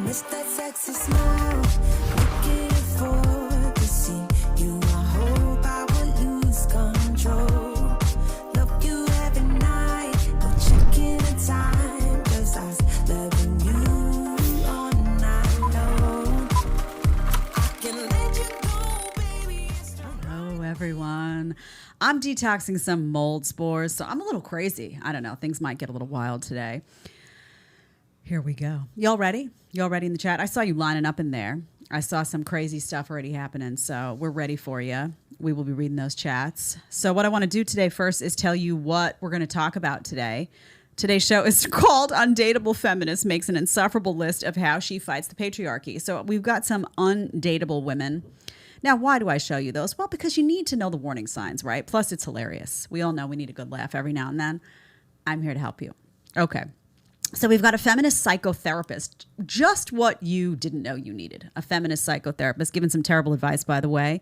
Miss that sexy smile, looking for to see you. I hope I will lose control. Love you every night, no checking the time. Just us loving you all night long. I can let you go, baby. Hello, everyone. I'm detoxing some mold spores, so I'm a little crazy. I don't know. Things might get a little wild today. Here we go. Y'all ready? Y'all ready in the chat? I saw you lining up in there. I saw some crazy stuff already happening, so we're ready for you. We will be reading those chats. So what I want to do today first is tell you what we're going to talk about today. Today's show is called Undateable Feminist Makes an Insufferable List of How She Fights the Patriarchy. So we've got some undateable women. Now, why do I show you those? Well, because you need to know the warning signs, right? Plus, it's hilarious. We all know we need a good laugh every now and then. I'm here to help you. Okay. So we've got a feminist psychotherapist, just what you didn't know you needed. A feminist psychotherapist, giving some terrible advice, by the way.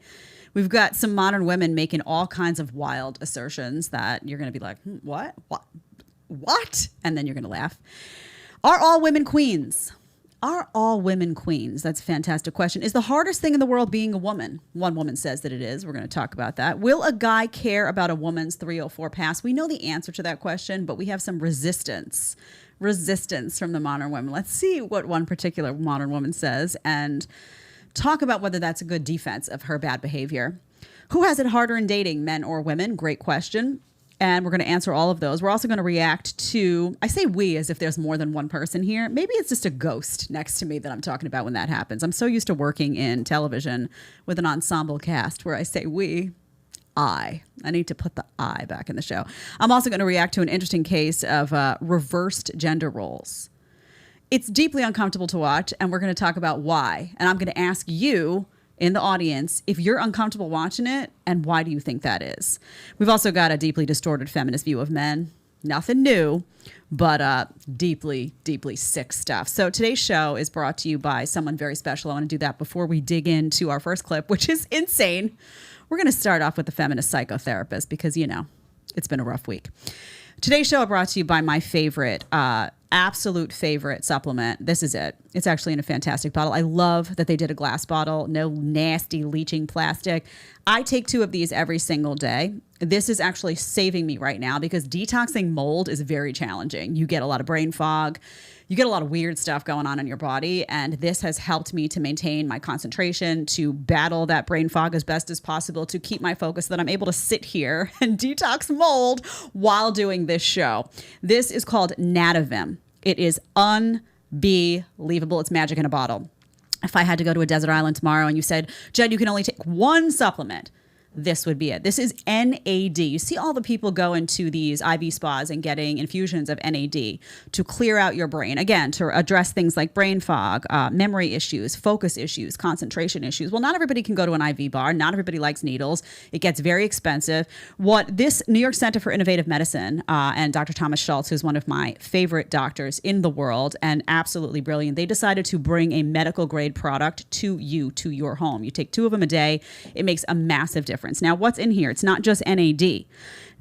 We've got some modern women making all kinds of wild assertions that you're going to be like, what? And then you're going to laugh. Are all women queens? Are all women queens? That's a fantastic question. Is the hardest thing in the world being a woman? One woman says that it is. We're going to talk about that. Will a guy care about a woman's 304 pass? We know the answer to that question, but we have some resistance from the modern women. Let's see what one particular modern woman says and talk about whether that's a good defense of her bad behavior. Who has it harder in dating, men or women? Great question. And we're going to answer all of those. We're also going to react to, I say we as if there's more than one person here. Maybe it's just a ghost next to me that I'm talking about when that happens. I'm so used to working in television with an ensemble cast where I say we. I need to put the I back in the show. I'm also going to react to an interesting case of reversed gender roles. It's deeply uncomfortable to watch, and we're going to talk about why. And I'm going to ask you in the audience if you're uncomfortable watching it, and why do you think that is? We've also got a deeply distorted feminist view of men. Nothing new, but deeply, deeply sick stuff. So today's show is brought to you by someone very special. I want to do that before we dig into our first clip, which is insane. We're going to start off with the feminist psychotherapist because, you know, it's been a rough week. Today's show is brought to you by my favorite, absolute favorite supplement. This is it. It's actually in a fantastic bottle. I love that they did a glass bottle, no nasty leaching plastic. I take 2 of these every single day. This is actually saving me right now because detoxing mold is very challenging. You get a lot of brain fog. You get a lot of weird stuff going on in your body, and this has helped me to maintain my concentration, to battle that brain fog as best as possible, to keep my focus so that I'm able to sit here and detox mold while doing this show. This is called Nadavim. It is unbelievable. It's magic in a bottle. If I had to go to a desert island tomorrow and you said, Jed, you can only take one supplement, this would be it. This is NAD. You see all the people go into these IV spas and getting infusions of NAD to clear out your brain. Again, to address things like brain fog, memory issues, focus issues, concentration issues. Well, not everybody can go to an IV bar. Not everybody likes needles. It gets very expensive. What this New York Center for Innovative Medicine and Dr. Thomas Schultz, who's one of my favorite doctors in the world and absolutely brilliant, they decided to bring a medical grade product to you, to your home. You take 2 of them a day. It makes a massive difference. Now, what's in here? It's not just NAD.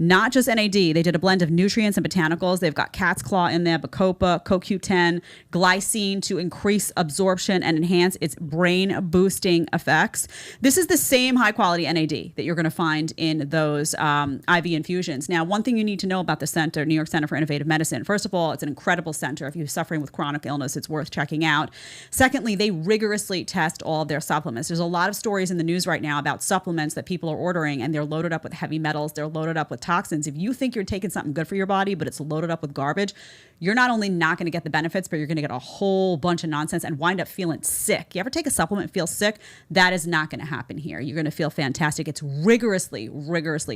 Not just NAD. They did a blend of nutrients and botanicals. They've got cat's claw in there, bacopa, CoQ10, glycine to increase absorption and enhance its brain-boosting effects. This is the same high-quality NAD that you're going to find in those IV infusions. Now, one thing you need to know about the center, New York Center for Innovative Medicine, first of all, it's an incredible center. If you're suffering with chronic illness, it's worth checking out. Secondly, they rigorously test all of their supplements. There's a lot of stories in the news right now about supplements that people are ordering, and they're loaded up with heavy metals. They're loaded up with toxins. If you think you're taking something good for your body, but it's loaded up with garbage, you're not only not going to get the benefits, but you're going to get a whole bunch of nonsense and wind up feeling sick. You ever take a supplement, feel sick? That is not going to happen here. You're going to feel fantastic. It's rigorously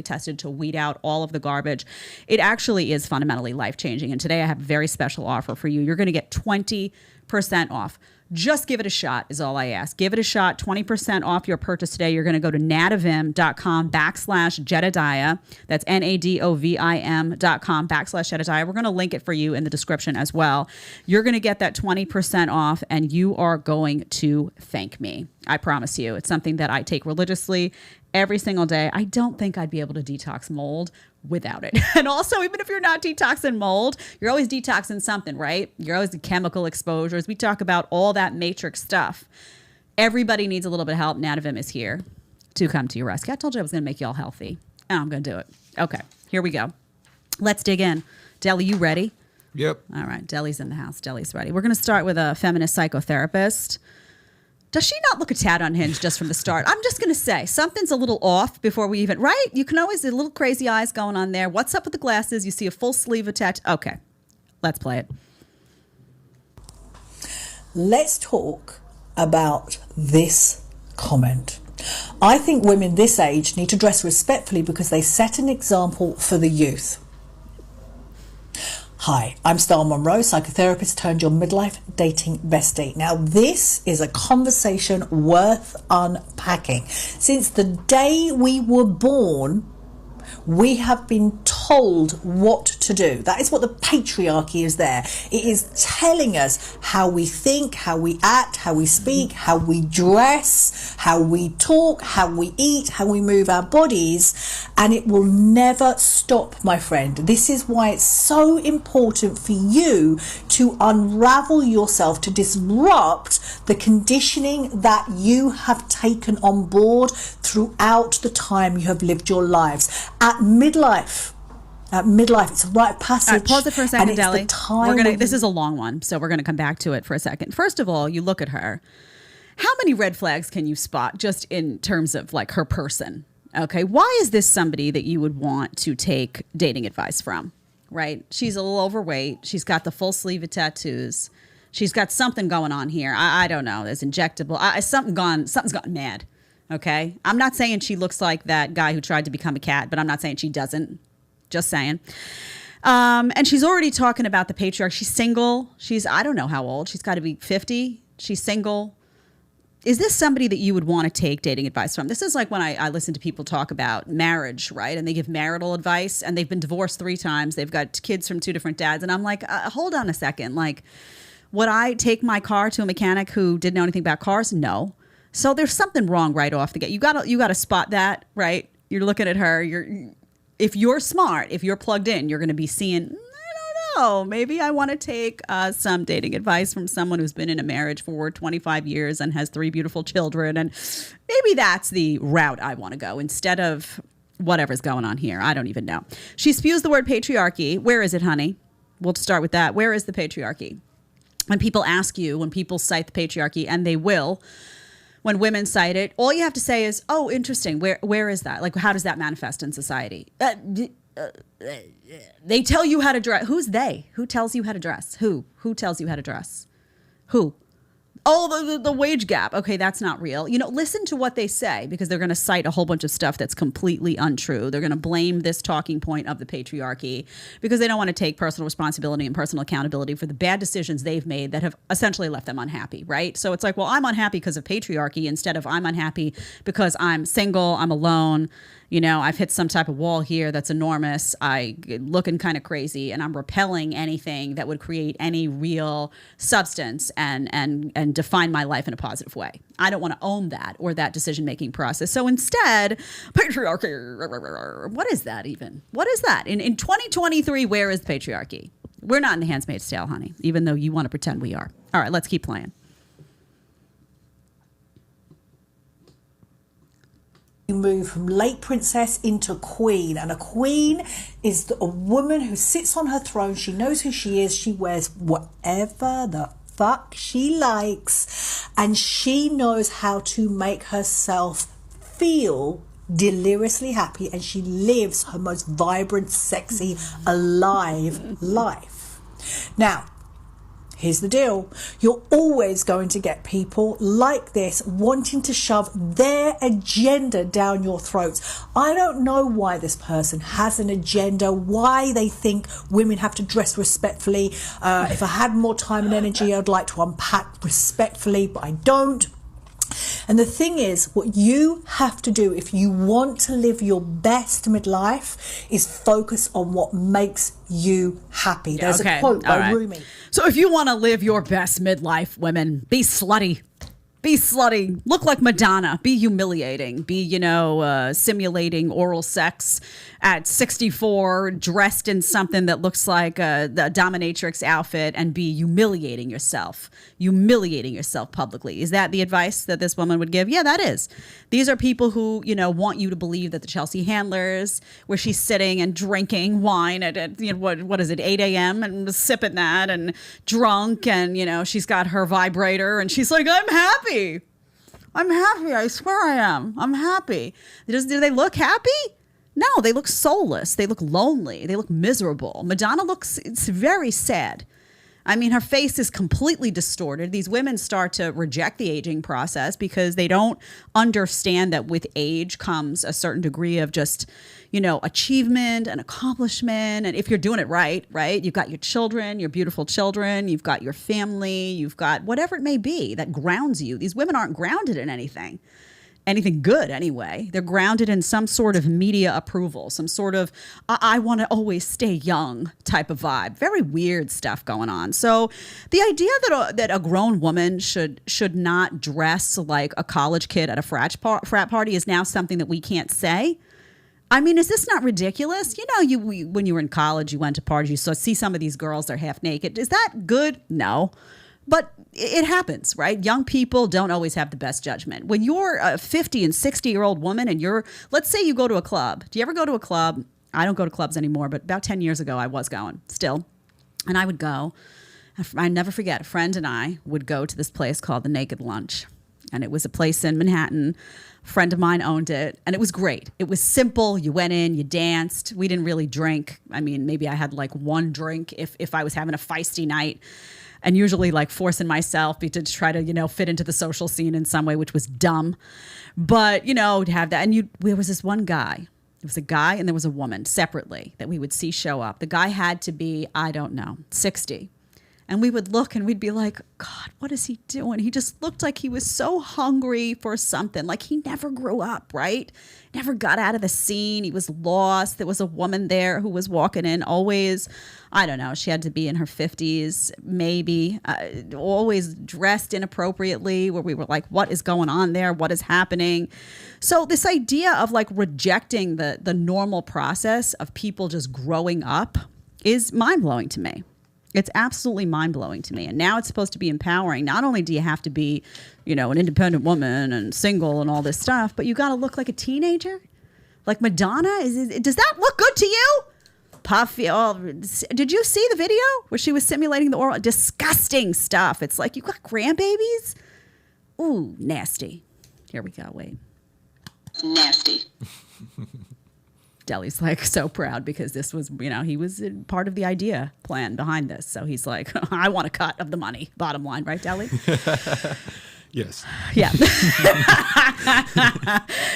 tested to weed out all of the garbage. It actually is fundamentally life-changing. And today I have a very special offer for you. You're going to get 20% off. Just give it a shot is all I ask. Give it a shot. 20% off your purchase today. You're going to go to nadavim.com/Jedediah. That's NADOVIM.com/Jedediah. We're going to link it for you in the description as well. You're going to get that 20% off, and you are going to thank me. I promise you. It's something that I take religiously, every single day. I don't think I'd be able to detox mold without it. And also, even if you're not detoxing mold, you're always detoxing something, right? You're always the chemical exposures. We talk about all that matrix stuff. Everybody needs a little bit of help. Nadavim is here to come to your rescue. I told you I was going to make you all healthy, and I'm going to do it. Okay, here we go. Let's dig in. Deli, you ready? Yep. All right, Deli's in the house. Deli's ready. We're going to start with a feminist psychotherapist. Does she not look a tad unhinged just from the start? I'm just going to say something's a little off before we even, right? You can always, a little crazy eyes going on there. What's up with the glasses? You see a full sleeve attached. Okay, let's play it. Let's talk about this comment. I think women this age need to dress respectfully because they set an example for the youth. Hi, I'm Star Monroe, psychotherapist turned your midlife dating bestie. Now, this is a conversation worth unpacking. Since the day we were born, we have been told what to do. That is what the patriarchy is there. It is telling us how we think, how we act, how we speak, how we dress, how we talk, how we eat, how we move our bodies, and it will never stop, my friend. This is why it's so important for you to unravel yourself, to disrupt the conditioning that you have taken on board throughout the time you have lived your lives. At midlife, it's a rite of passage. All right, pause it for a second, and Deli. it's the time This is a long one, so we're going to come back to it for a second. First of all, you look at her. How many red flags can you spot just in terms of like her person? Okay, why is this somebody that you would want to take dating advice from, right? She's a little overweight. She's got the full sleeve of tattoos. She's got something going on here. I don't know. There's injectable. Something's gone mad. Okay, I'm not saying she looks like that guy who tried to become a cat, but I'm not saying she doesn't. Just saying. And she's already talking about the patriarchy. She's single. I don't know how old. She's got to be 50. She's single. Is this somebody that you would want to take dating advice from? This is like when I listen to people talk about marriage, right? And they give marital advice, and they've been divorced 3 times. They've got kids from 2 different dads. And I'm like, hold on a second. Like, would I take my car to a mechanic who didn't know anything about cars? No. So there's something wrong right off the gate. You gotta spot that, right? You're looking at her. If you're smart, if you're plugged in, you're going to be seeing, I don't know, maybe I want to take some dating advice from someone who's been in a marriage for 25 years and has 3 beautiful children. And maybe that's the route I want to go instead of whatever's going on here. I don't even know. She spews the word patriarchy. Where is it, honey? We'll start with that. Where is the patriarchy? When people ask you, when people cite the patriarchy, and they will, when women cite it, all you have to say is, oh, interesting. Where is that? Like, how does that manifest in society? They tell you how to dress. Who's they? Who tells you how to dress? Who tells you how to dress? Who? Oh, the wage gap. Okay, that's not real. Listen to what they say, because they're going to cite a whole bunch of stuff that's completely untrue. They're going to blame this talking point of the patriarchy because they don't want to take personal responsibility and personal accountability for the bad decisions they've made that have essentially left them unhappy, right? So it's like, well, I'm unhappy because of patriarchy instead of I'm unhappy because I'm single, I'm alone. I've hit some type of wall here that's enormous. I looking kind of crazy, and I'm repelling anything that would create any real substance and define my life in a positive way. I don't want to own that or that decision-making process. So instead, patriarchy, what is that even? What is that? In 2023, where is patriarchy? We're not in The Handmaid's Tale, honey, even though you want to pretend we are. All right, let's keep playing. Move from late princess into queen, and a queen is a woman who sits on her throne. She knows who she is. She wears whatever the fuck she likes, and she knows how to make herself feel deliriously happy, and she lives her most vibrant, sexy, alive life. Now, here's the deal. You're always going to get people like this wanting to shove their agenda down your throats. I don't know why this person has an agenda, why they think women have to dress respectfully. If I had more time and energy, I'd like to unpack respectfully, but I don't. And the thing is, what you have to do if you want to live your best midlife is focus on what makes you happy. There's a quote by Rumi. So if you want to live your best midlife, women, be slutty. Be slutty. Look like Madonna. Be humiliating. Be, simulating oral sex at 64, dressed in something that looks like the dominatrix outfit, and be humiliating yourself. Humiliating yourself publicly. Is that the advice that this woman would give? Yeah, that is. These are people who, want you to believe that the Chelsea Handlers, where she's sitting and drinking wine at what is it, 8 a.m. and sipping that and drunk, and, she's got her vibrator and she's like, I'm happy. I'm happy. I swear I am. I'm happy. Do they look happy? No, they look soulless. They look lonely. They look miserable. Madonna it's very sad. I mean, her face is completely distorted. These women start to reject the aging process because they don't understand that with age comes a certain degree of just, achievement and accomplishment. And if you're doing it right, you've got your children, your beautiful children, you've got your family, you've got whatever it may be that grounds you. These women aren't grounded in anything good anyway. They're grounded in some sort of media approval, some sort of I want to always stay young type of vibe. Very weird stuff going on. So the idea that a grown woman should not dress like a college kid at a frat party is now something that we can't say. I mean, is this not ridiculous? When you were in college, you went to parties, you see some of these girls, they're half naked. Is that good? No. But it happens, right? Young people don't always have the best judgment. When you're a 50 and 60-year-old woman and let's say you go to a club. Do you ever go to a club? I don't go to clubs anymore, but about 10 years ago, I was going still. And I would go. I never forget, a friend and I would go to this place called the Naked Lunch. And it was a place in Manhattan. A friend of mine owned it. And it was great. It was simple. You went in, you danced. We didn't really drink. I mean, maybe I had like one drink if I was having a feisty night. And usually like forcing myself to try to, fit into the social scene in some way, which was dumb. But, to have that. And there was this one guy. There was a guy and there was a woman separately that we would see show up. The guy had to be, 60. And we would look and we'd be like, God, what is he doing? He just looked like he was so hungry for something. Like he never grew up, right? Never got out of the scene. He was lost. There was a woman there who was walking in always, she had to be in her 50s, maybe, always dressed inappropriately, where we were like, what is going on there? What is happening? So this idea of like rejecting the normal process of people just growing up is mind-blowing to me. It's absolutely mind-blowing to me. And now it's supposed to be empowering. Not only do you have to be, an independent woman and single and all this stuff, but you got to look like a teenager. Like Madonna, does that look good to you? Puffy. Oh, did you see the video where she was simulating the oral? Disgusting stuff. It's like, you got grandbabies? Ooh, nasty. Here we go. Wait. Nasty. Deli's like so proud because this was, he was part of the idea plan behind this. So he's like, I want a cut of the money. Bottom line, right, Deli? Yes. Yeah.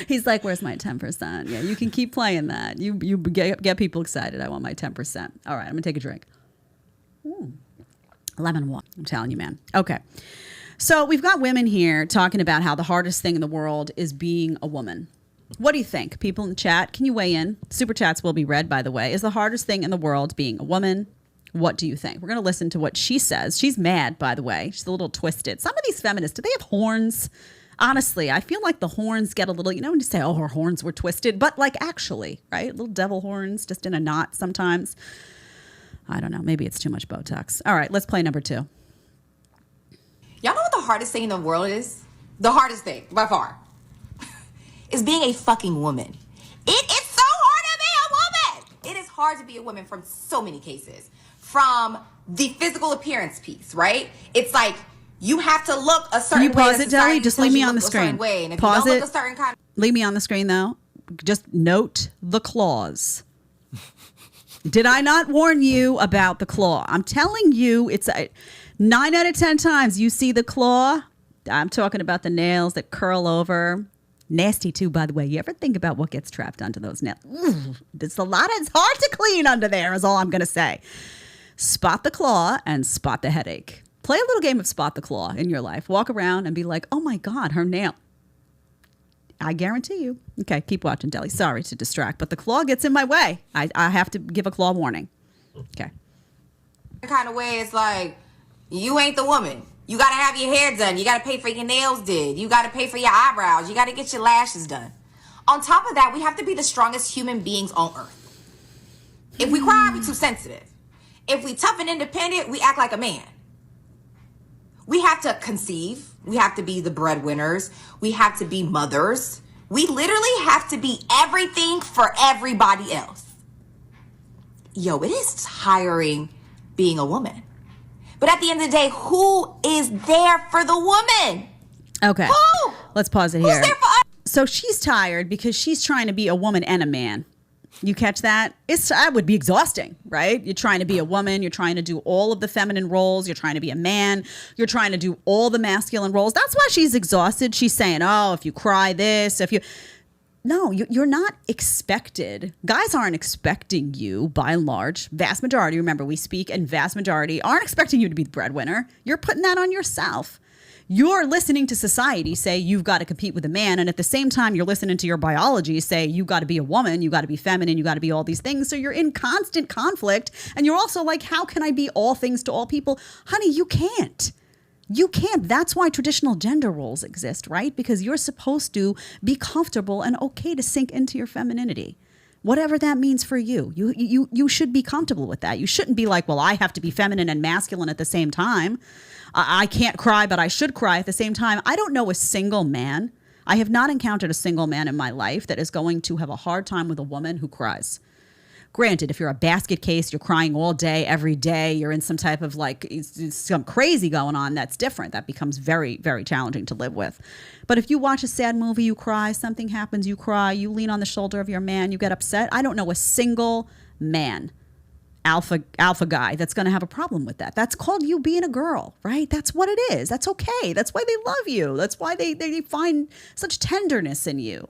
He's like, where's my 10%? Yeah, you can keep playing that. You get people excited. I want my 10%. All right, I'm going to take a drink. Lemon water. I'm telling you, man. Okay. So we've got women here talking about how the hardest thing in the world is being a woman. What do you think? People in the chat, can you weigh in? Super chats will be read, by the way. Is the hardest thing in the world being a woman? What do you think? We're going to listen to what she says. She's mad, by the way. She's a little twisted. Some of these feminists, do they have horns? Honestly, I feel like the horns get a little, when you say, oh, her horns were twisted, but like actually, right? Little devil horns just in a knot sometimes. I don't know. Maybe it's too much Botox. All right, let's play number 2. Y'all know what the hardest thing in the world is? The hardest thing, by far, is being a fucking woman. It is so hard to be a woman. It is hard to be a woman from so many cases. From the physical appearance piece, right? It's like you have to look a certain way. Can you pause it, Deli? Just leave me on the screen. Pause it. Leave me on the screen, though. Just note the claws. Did I not warn you about the claw? I'm telling you, it's 9 out of 10 times you see the claw. I'm talking about the nails that curl over. Nasty too, by the way. You ever think about what gets trapped under those nails? It's a lot. It's hard to clean under there is all I'm going to say. Spot the claw and spot the headache. Play a little game of spot the claw in your life. Walk around and be like, oh my God, her nail. I guarantee you. Okay, keep watching, Deli. Sorry to distract, but the claw gets in my way. I have to give a claw warning. Okay. Kind of way, it's like, you ain't the woman. You got to have your hair done. You got to pay for your nails did. You got to pay for your eyebrows. You got to get your lashes done. On top of that, we have to be the strongest human beings on earth. If we cry, we're too sensitive. If we tough and independent, we act like a man. We have to conceive. We have to be the breadwinners. We have to be mothers. We literally have to be everything for everybody else. Yo, it is tiring being a woman. But at the end of the day, who is there for the woman? Okay. Who? Let's pause it Who's here. there for us? So she's tired because she's trying to be a woman and a man. You catch that? That would be exhausting, right? You're trying to be a woman. You're trying to do all of the feminine roles. You're trying to be a man. You're trying to do all the masculine roles. That's why she's exhausted. She's saying, oh, if you cry this, if you... No, you're not expected. Guys aren't expecting you, by and large. Vast majority, remember, we speak, and vast majority aren't expecting you to be the breadwinner. You're putting that on yourself. You're listening to society say you've got to compete with a man, and at the same time, you're listening to your biology say you've got to be a woman, you got to be feminine, you got to be all these things. So you're in constant conflict, and you're also like, how can I be all things to all people? Honey, you can't. You can't. That's why traditional gender roles exist, right? Because you're supposed to be comfortable and okay to sink into your femininity. Whatever that means for you. You should be comfortable with that. You shouldn't be like, well, I have to be feminine and masculine at the same time. I can't cry, but I should cry at the same time. I don't know a single man. I have not encountered a single man in my life that is going to have a hard time with a woman who cries. Granted, if you're a basket case, you're crying all day, every day, you're in some type of like some crazy going on, that's different. That becomes very, very challenging to live with. But if you watch a sad movie, you cry, something happens, you cry, you lean on the shoulder of your man, you get upset. I don't know a single man, alpha guy, that's going to have a problem with that. That's called you being a girl, right? That's what it is. That's okay. That's why they love you. That's why they find such tenderness in you.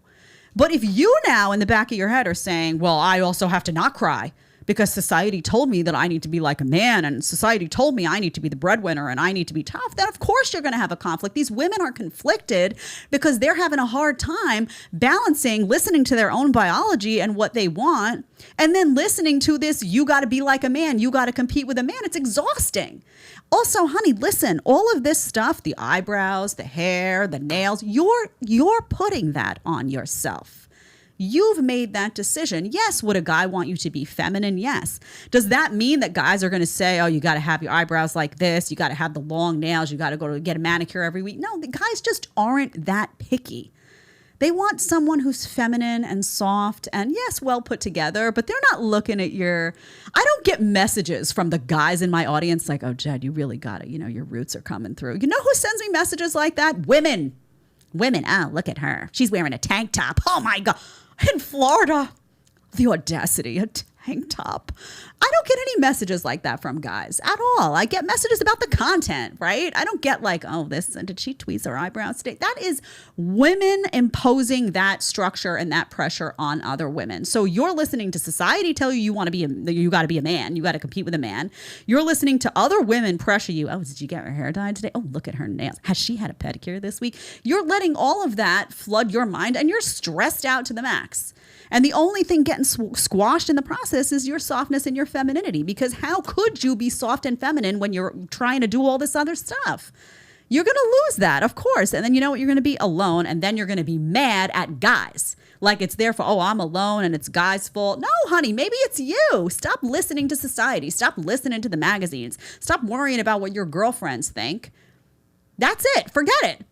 But if you now in the back of your head are saying, well, I also have to not cry because society told me that I need to be like a man and society told me I need to be the breadwinner and I need to be tough, then of course you're going to have a conflict. These women are conflicted because they're having a hard time balancing listening to their own biology and what they want and then listening to this, you got to be like a man, you got to compete with a man. It's exhausting. Also, honey, listen, all of this stuff, the eyebrows, the hair, the nails, you're putting that on yourself. You've made that decision. Yes, would a guy want you to be feminine? Yes. Does that mean that guys are going to say, oh, you got to have your eyebrows like this, you got to have the long nails, you got to go to get a manicure every week? No, the guys just aren't that picky. They want someone who's feminine and soft and, yes, well put together, but they're not looking at your... I don't get messages from the guys in my audience like, oh, Jed, you really got it. You know, your roots are coming through. You know who sends me messages like that? Women. Oh, look at her. She's wearing a tank top. Oh, my God. In Florida, the audacity, a tank top. I don't get any messages like that from guys at all. I get messages about the content, right? I don't get like, oh, did she tweeze her eyebrows today? That is women imposing that structure and that pressure on other women. So you're listening to society tell you you got to be a man. You got to compete with a man. You're listening to other women pressure you. Oh, did you get her hair dyed today? Oh, look at her nails. Has she had a pedicure this week? You're letting all of that flood your mind and you're stressed out to the max. And the only thing getting squashed in the process is your softness and your femininity, because how could you be soft and feminine when you're trying to do all this other stuff? You're going to lose that, of course. And then you know what? You're going to be alone, and then you're going to be mad at guys. Like it's their fault. Oh, I'm alone and it's guys' fault. No, honey, maybe it's you. Stop listening to society. Stop listening to the magazines. Stop worrying about what your girlfriends think. That's it. Forget it.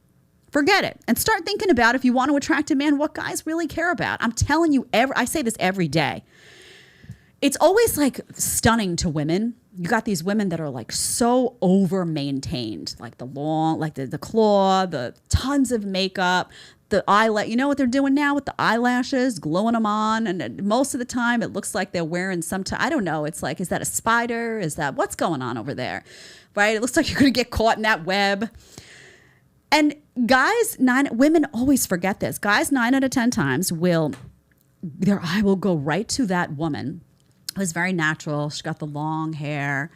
Forget it. And start thinking about, if you want to attract a man, what guys really care about. I'm telling you, I say this every day. It's always like stunning to women. You got these women that are like so over maintained, like the long, like the claw, the tons of makeup, the eyelash. You know what they're doing now with the eyelashes, gluing them on. And most of the time it looks like they're wearing I don't know. It's like, is that a spider? What's going on over there? Right? It looks like you're going to get caught in that web. And women always forget this. Guys, 9 out of 10 times their eye will go right to that woman. It was very natural. She got the long hair,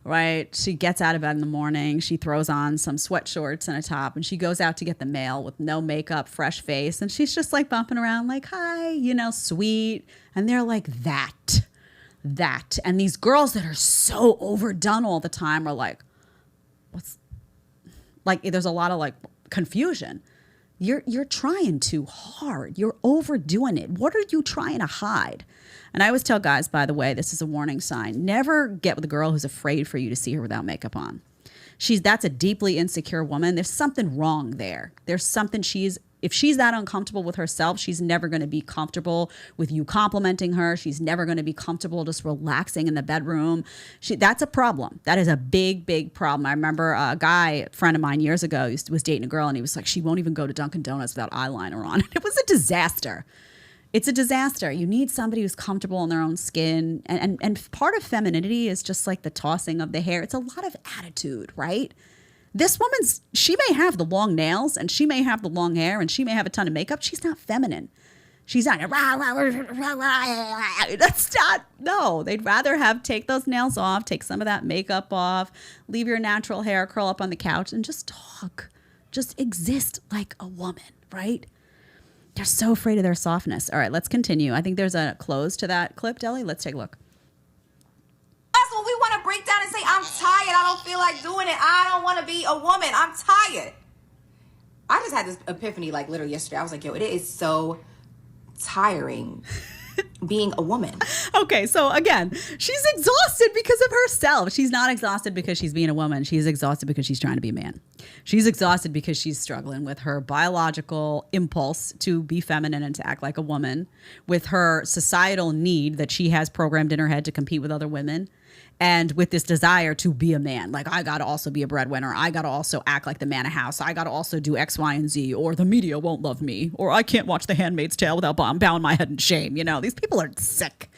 right? She gets out of bed in the morning. She throws on some sweatshorts and a top, and she goes out to get the mail with no makeup, fresh face. And she's just like bumping around like, hi, sweet. And they're like, that. And these girls that are so overdone all the time are like, Like there's a lot of like confusion. You're trying too hard. You're overdoing it. What are you trying to hide? And I always tell guys, by the way, this is a warning sign. Never get with a girl who's afraid for you to see her without makeup on. That's a deeply insecure woman. There's something wrong there. There's something if she's that uncomfortable with herself, she's never going to be comfortable with you complimenting her. She's never going to be comfortable just relaxing in the bedroom. That's a problem. That is a big, big problem. I remember a friend of mine years ago was dating a girl, and he was like, she won't even go to Dunkin' Donuts without eyeliner on. It was a disaster. It's a disaster. You need somebody who's comfortable in their own skin. And part of femininity is just like the tossing of the hair. It's a lot of attitude, right? This she may have the long nails and she may have the long hair and she may have a ton of makeup. She's not feminine. She's not, that's not, no. They'd rather take those nails off, take some of that makeup off, leave your natural hair, curl up on the couch and just talk. Just exist like a woman, right? They're so afraid of their softness. All right, let's continue. I think there's a close to that clip, Deli. Let's take a look. That's what we want to break down and say, I'm tired. I don't feel like doing it. I don't want to be a woman. I'm tired. I just had this epiphany like literally yesterday. I was like, yo, it is so tiring being a woman. Okay, so again, she's exhausted because of herself. She's not exhausted because she's being a woman. She's exhausted because she's trying to be a man. She's exhausted because she's struggling with her biological impulse to be feminine and to act like a woman, with her societal need that she has programmed in her head to compete with other women, and with this desire to be a man. Like, I got to also be a breadwinner. I got to also act like the man of house. I got to also do X, Y, and Z, or the media won't love me, or I can't watch The Handmaid's Tale without bowing my head in shame. You know, these people are sick,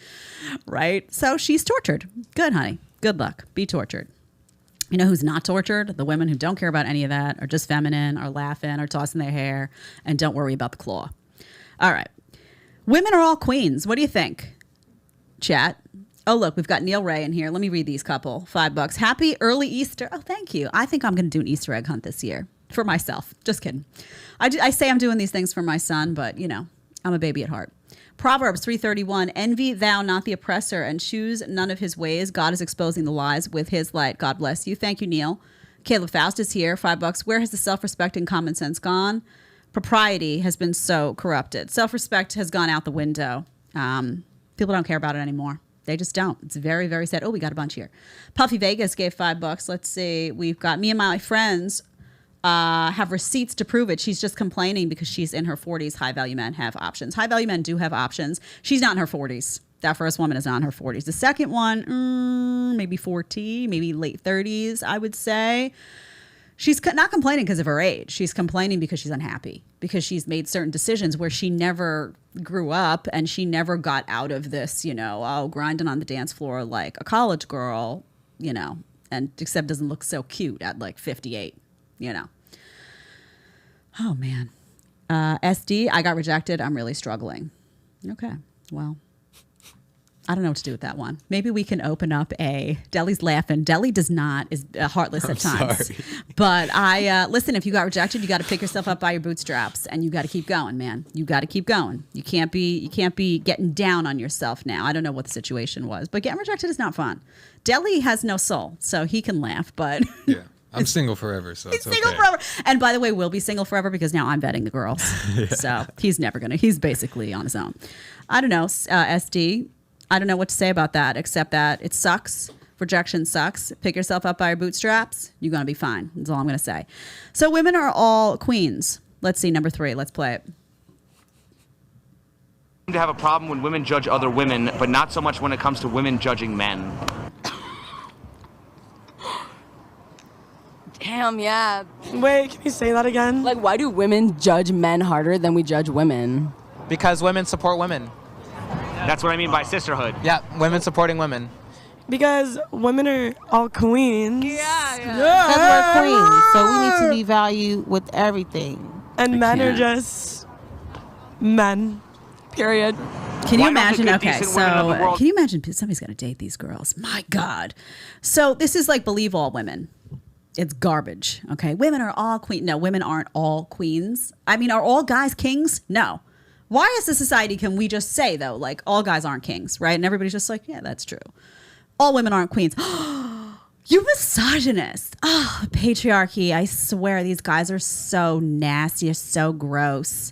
right? So she's tortured. Good, honey. Good luck. Be tortured. You know who's not tortured? The women who don't care about any of that, are just feminine, are laughing, are tossing their hair, and don't worry about the claw. All right. Women are all queens. What do you think? Chat. Oh, look, we've got Neil Ray in here. Let me read these couple. $5. Happy early Easter. Oh, thank you. I think I'm going to do an Easter egg hunt this year for myself. Just kidding. I say I'm doing these things for my son, but, you know, I'm a baby at heart. Proverbs 3:31, envy thou not the oppressor and choose none of his ways. God is exposing the lies with his light. God bless you. Thank you, Neil. Caleb Faust is here. $5. Where has the self-respect and common sense gone? Propriety has been so corrupted. Self-respect has gone out the window. People don't care about it anymore. They just don't. It's very, very sad. Oh, we got a bunch here. Puffy Vegas gave $5. Let's see. We've got me and my friends have receipts to prove it. She's just complaining because she's in her 40s. High-value men have options. High-value men do have options. She's not in her 40s. That first woman is not in her 40s. The second one, maybe 40, maybe late 30s, I would say. She's not complaining because of her age. She's complaining because she's unhappy, because she's made certain decisions where she never grew up and she never got out of this, you know, grinding on the dance floor like a college girl, you know, and except doesn't look so cute at like 58, you know. Oh, man. SD, I got rejected. I'm really struggling. Okay, well. I don't know what to do with that one. Maybe we can open up Deli's laughing. Deli is heartless at times. Sorry. But listen, if you got rejected, you got to pick yourself up by your bootstraps and you got to keep going, man. You got to keep going. You can't be getting down on yourself now. I don't know what the situation was, but getting rejected is not fun. Deli has no soul, so he can laugh, but Yeah. I'm single forever, so he's it's single okay. forever. And by the way, we'll be single forever because now I'm vetting the girls. Yeah. So he's basically on his own. I don't know, SD. I don't know what to say about that, except that it sucks. Rejection sucks. Pick yourself up by your bootstraps. You're going to be fine. That's all I'm going to say. So women are all queens. Let's see, number 3. Let's play it. To have a problem when women judge other women, but not so much when it comes to women judging men. Damn, yeah. Wait, can you say that again? Like, why do women judge men harder than we judge women? Because women support women. That's what I mean by sisterhood. Yeah, women supporting women. Because women are all queens. Yeah. Because we're queens, so we need to be valued with everything. And men are just men. Period. Can you Why not the imagine? good, Okay, decent women of the so world- can you imagine somebody's got to date these girls? My God. So this is like believe all women. It's garbage. Okay, women are all queens. No, women aren't all queens. I mean, are all guys kings? No. Why as a society can we just say, though, like all guys aren't kings, right? And everybody's just like, yeah, that's true. All women aren't queens. You misogynist. Oh, patriarchy. I swear these guys are so nasty, are so gross.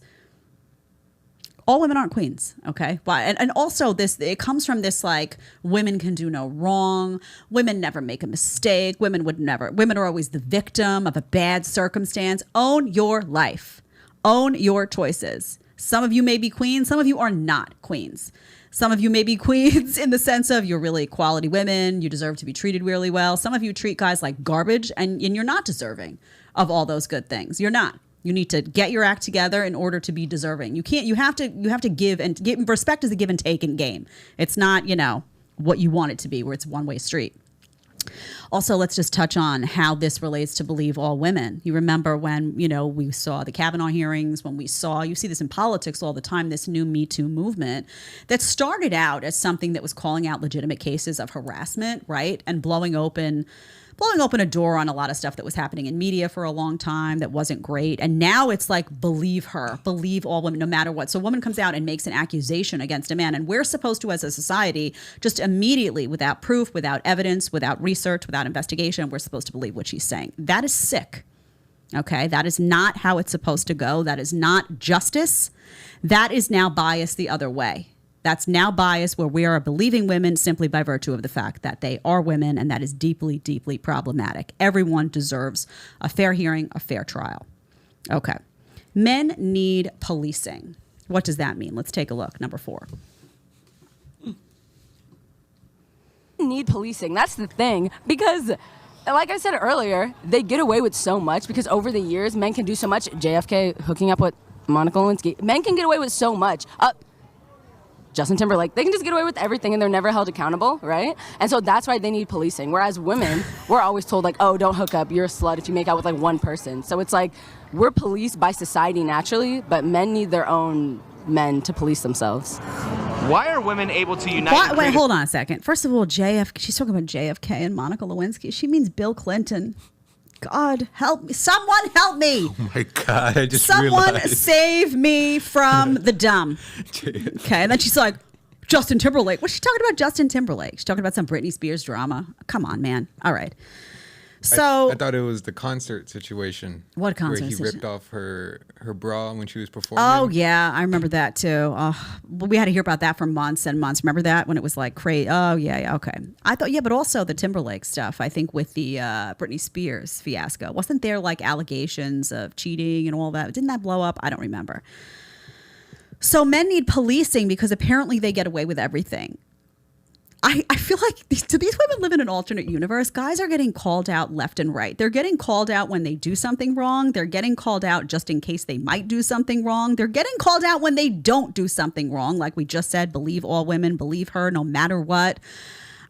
All women aren't queens, okay? And also it comes from this like women can do no wrong. Women never make a mistake. Women are always the victim of a bad circumstance. Own your life. Own your choices. Some of you may be queens. Some of you are not queens. Some of you may be queens in the sense of you're really quality women. You deserve to be treated really well. Some of you treat guys like garbage and you're not deserving of all those good things. You're not. You need to get your act together in order to be deserving. You have to give and give. Respect is a give and take in game. It's not, what you want it to be where it's a one-way street. Also, let's just touch on how this relates to believe all women. You remember when, we saw the Kavanaugh hearings, you see this in politics all the time, this new Me Too movement that started out as something that was calling out legitimate cases of harassment, right? And blowing open a door on a lot of stuff that was happening in media for a long time that wasn't great. And now it's like, believe her, believe all women, no matter what. So a woman comes out and makes an accusation against a man. And we're supposed to, as a society, just immediately, without proof, without evidence, without research, without investigation, we're supposed to believe what she's saying. That is sick. Okay, that is not how it's supposed to go. That is not justice. That is now bias the other way. That's now bias where we are believing women simply by virtue of the fact that they are women, and that is deeply, deeply problematic. Everyone deserves a fair hearing, a fair trial. Okay. Men need policing. What does that mean? Let's take a look. Number 4. Need policing. That's the thing. Because, like I said earlier, they get away with so much because over the years, men can do so much. JFK hooking up with Monica Lewinsky. Men can get away with so much. Justin Timberlake, they can just get away with everything and they're never held accountable, right? And so that's why they need policing. Whereas women, we're always told like, oh, don't hook up, you're a slut if you make out with like one person. So it's like we're policed by society naturally, but men need their own men to police themselves. Why are women able to unite? Wait, hold on a second. First of all, she's talking about JFK and Monica Lewinsky. She means Bill Clinton. God, help me. Someone help me. Oh my God, I just Someone realized. Save me from the dumb. Okay, and then she's like, Justin Timberlake. What's she talking about Justin Timberlake? She's talking about some Britney Spears drama. Come on, man. All right. So I thought it was the concert situation. What concert where he situation? ripped off her bra when she was performing. Oh, yeah. I remember that, too. We had to hear about that for months and months. Remember that when it was like crazy? Oh, yeah. Okay. I thought, but also the Timberlake stuff, I think, with the Britney Spears fiasco. Wasn't there like allegations of cheating and all that? Didn't that blow up? I don't remember. So men need policing because apparently they get away with everything. I feel like do these women live in an alternate universe? Guys are getting called out left and right. They're getting called out when they do something wrong. They're getting called out just in case they might do something wrong. They're getting called out when they don't do something wrong. Like we just said, believe all women, believe her no matter what.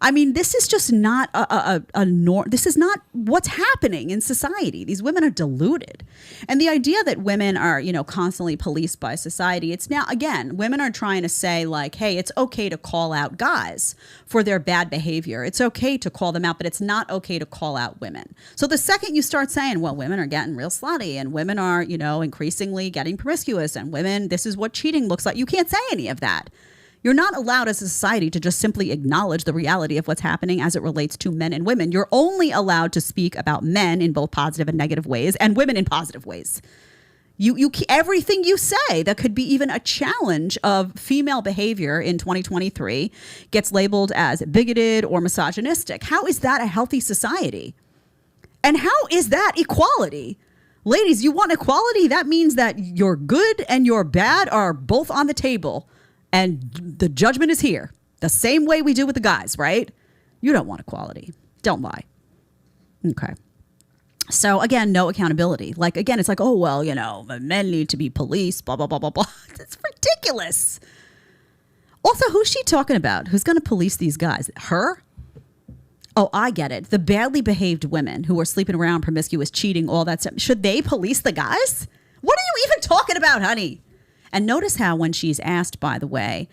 I mean, this is just not a norm. This is not what's happening in society. These women are deluded. And the idea that women are, constantly policed by society, it's now, again, women are trying to say like, hey, it's okay to call out guys for their bad behavior. It's okay to call them out, but it's not okay to call out women. So the second you start saying, well, women are getting real slutty and women are, increasingly getting promiscuous and women, this is what cheating looks like. You can't say any of that. You're not allowed as a society to just simply acknowledge the reality of what's happening as it relates to men and women. You're only allowed to speak about men in both positive and negative ways and women in positive ways. You everything you say that could be even a challenge of female behavior in 2023 gets labeled as bigoted or misogynistic. How is that a healthy society? And how is that equality? Ladies, you want equality? That means that your good and your bad are both on the table. And the judgment is here. The same way we do with the guys, right? You don't want equality. Don't lie. Okay. So again, no accountability. Like, again, it's like, oh, well, men need to be policed, blah, blah, blah, blah, blah. It's ridiculous. Also, who's she talking about? Who's going to police these guys? Her? Oh, I get it. The badly behaved women who are sleeping around, promiscuous, cheating, all that stuff. Should they police the guys? What are you even talking about, honey? And notice how when she's asked, by the way,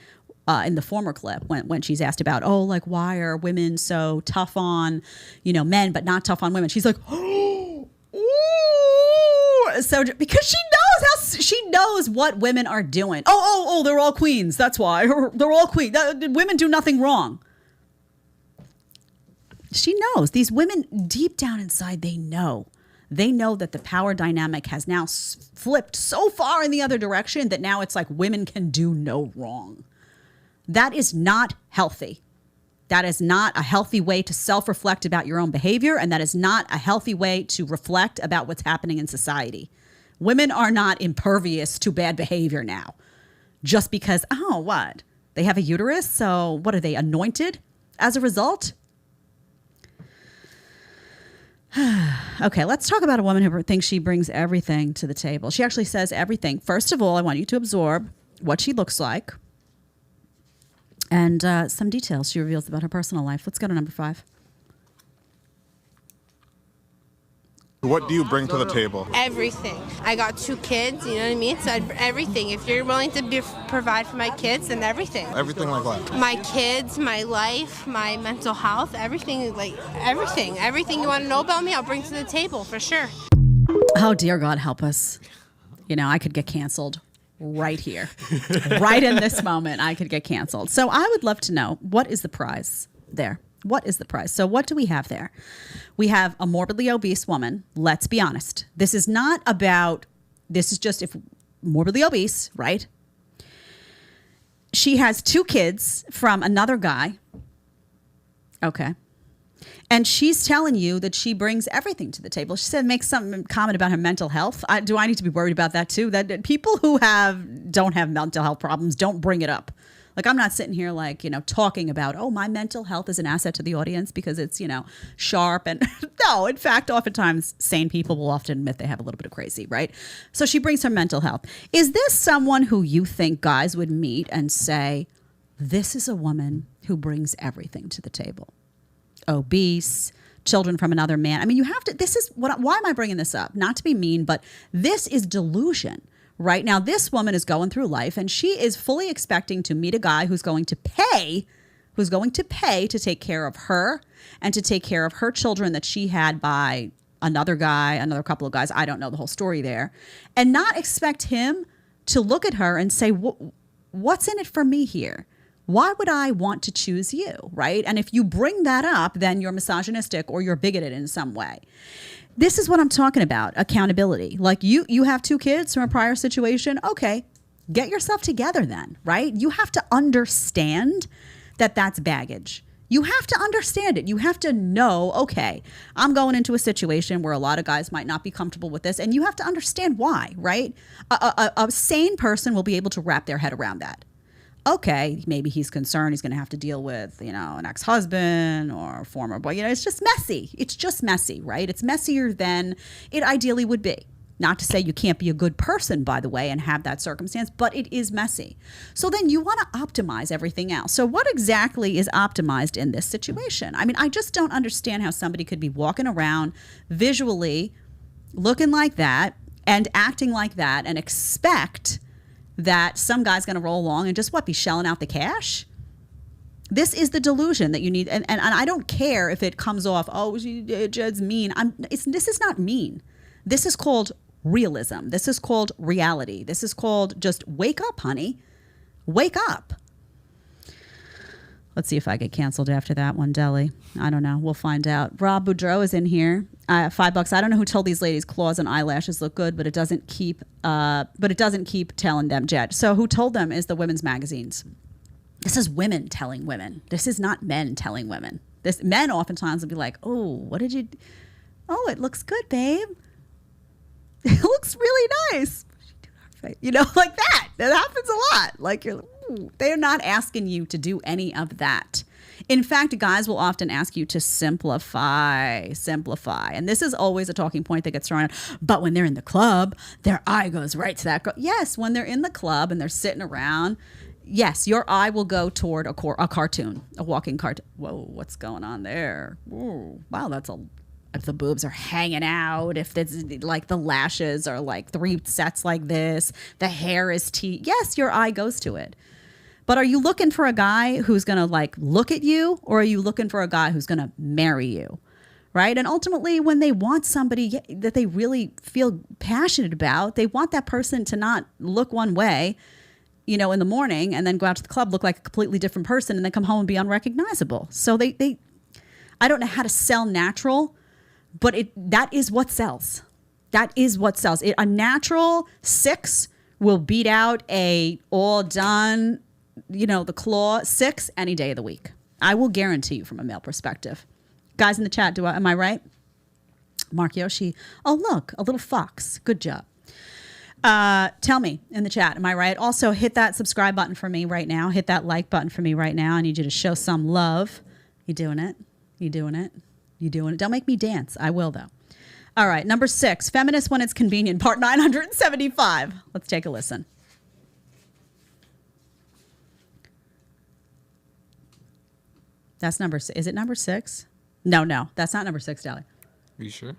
in the former clip, when she's asked about, why are women so tough on, men, but not tough on women? She's like, oh, so because she knows what women are doing. Oh, they're all queens. That's why they're all queens. Women do nothing wrong. She knows. These women, deep down inside, they know. They know that the power dynamic has now flipped so far in the other direction that now it's like women can do no wrong. That is not healthy. That is not a healthy way to self-reflect about your own behavior, and that is not a healthy way to reflect about what's happening in society. Women are not impervious to bad behavior now. Just because, oh, what? They have a uterus, so what are they, anointed as a result? Okay, let's talk about a woman who thinks she brings everything to the table. She actually says everything. First of all, I want you to absorb what she looks like and some details she reveals about her personal life. Let's go to number 5. What do you bring to the table? Everything. I got 2 kids, you know what I mean? So everything. If you're willing to provide for my kids, then everything. Everything like what? My kids, my life, my mental health, everything, like everything. Everything you want to know about me, I'll bring to the table for sure. Oh, dear God, help us. You know, I could get canceled right here. Right in this moment, I could get canceled. So I would love to know, what is the prize there? What is the prize? So what do we have there? We have a morbidly obese woman. Let's be honest. This is not about, this is just if morbidly obese, right? She has 2 kids from another guy. Okay. And she's telling you that she brings everything to the table. She said, make some comment about her mental health. Do I need to be worried about that too? That people who don't have mental health problems don't bring it up. Like, I'm not sitting here like, you know, talking about, oh, my mental health is an asset to the audience because it's, you know, sharp. And no, in fact, oftentimes sane people will often admit they have a little bit of crazy, right? So she brings her mental health. Is this someone who you think guys would meet and say, this is a woman who brings everything to the table? Obese, children from another man. I mean, you have to, why am I bringing this up? Not to be mean, but this is delusion. Right now, this woman is going through life and she is fully expecting to meet a guy who's going to pay to take care of her and to take care of her children that she had by another guy, another couple of guys. I don't know the whole story there. And not expect him to look at her and say, what's in it for me here? Why would I want to choose you, right? And if you bring that up, then you're misogynistic or you're bigoted in some way. This is what I'm talking about, accountability. Like you have 2 kids from a prior situation. Okay, get yourself together then, right? You have to understand that that's baggage. You have to understand it. You have to know, okay, I'm going into a situation where a lot of guys might not be comfortable with this, and you have to understand why, right? A sane person will be able to wrap their head around that. Okay, maybe he's concerned he's going to have to deal with, you know, an ex-husband or a former boy. You know, it's just messy. It's just messy, right? It's messier than it ideally would be. Not to say you can't be a good person, by the way, and have that circumstance, but it is messy. So then you want to optimize everything else. So what exactly is optimized in this situation? I mean, I just don't understand how somebody could be walking around visually looking like that and acting like that and expect that some guy's going to roll along and just be shelling out the cash. This is the delusion that you need. And I don't care if it comes off, oh, Jed's mean. This is not mean. This is called realism. This is called reality. This is called just wake up, honey. Wake up. Let's see if I get canceled after that one, Deli. I don't know. We'll find out. Rob Boudreau is in here. $5. I don't know who told these ladies claws and eyelashes look good, but it doesn't keep telling them, Jed. So who told them is the women's magazines. This is women telling women. This is not men telling women. Men oftentimes will be like, oh, what did you? Oh, it looks good, babe. It looks really nice. You know, like that. That happens a lot. Like they're not asking you to do any of that. In fact, guys will often ask you to simplify. And this is always a talking point that gets thrown out. But when they're in the club, their eye goes right to that girl. Yes, when they're in the club and they're sitting around, yes, your eye will go toward a cartoon, a walking cartoon. Whoa, what's going on there? Ooh, wow, if the boobs are hanging out, if it's like the lashes are like 3 sets like this, the hair is yes, your eye goes to it. But are you looking for a guy who's going to like look at you, or are you looking for a guy who's going to marry you? Right? And ultimately, when they want somebody that they really feel passionate about, they want that person to not look one way, you know, in the morning and then go out to the club, look like a completely different person and then come home and be unrecognizable. So I don't know how to sell natural, but that is what sells. That is what sells. A natural 6 will beat out a all done, the claw 6 any day of the week. I will guarantee you from a male perspective. Guys in the chat, am I right? Mark Yoshi. Oh, look, a little fox. Good job. Tell me in the chat, am I right? Also, hit that subscribe button for me right now. Hit that like button for me right now. I need you to show some love. You doing it? You doing it? You doing it? Don't make me dance. I will, though. All right, number 6, feminist when it's convenient, part 975. Let's take a listen. That's number 6. Is it number 6? No, that's not number 6, Dally. Are you sure?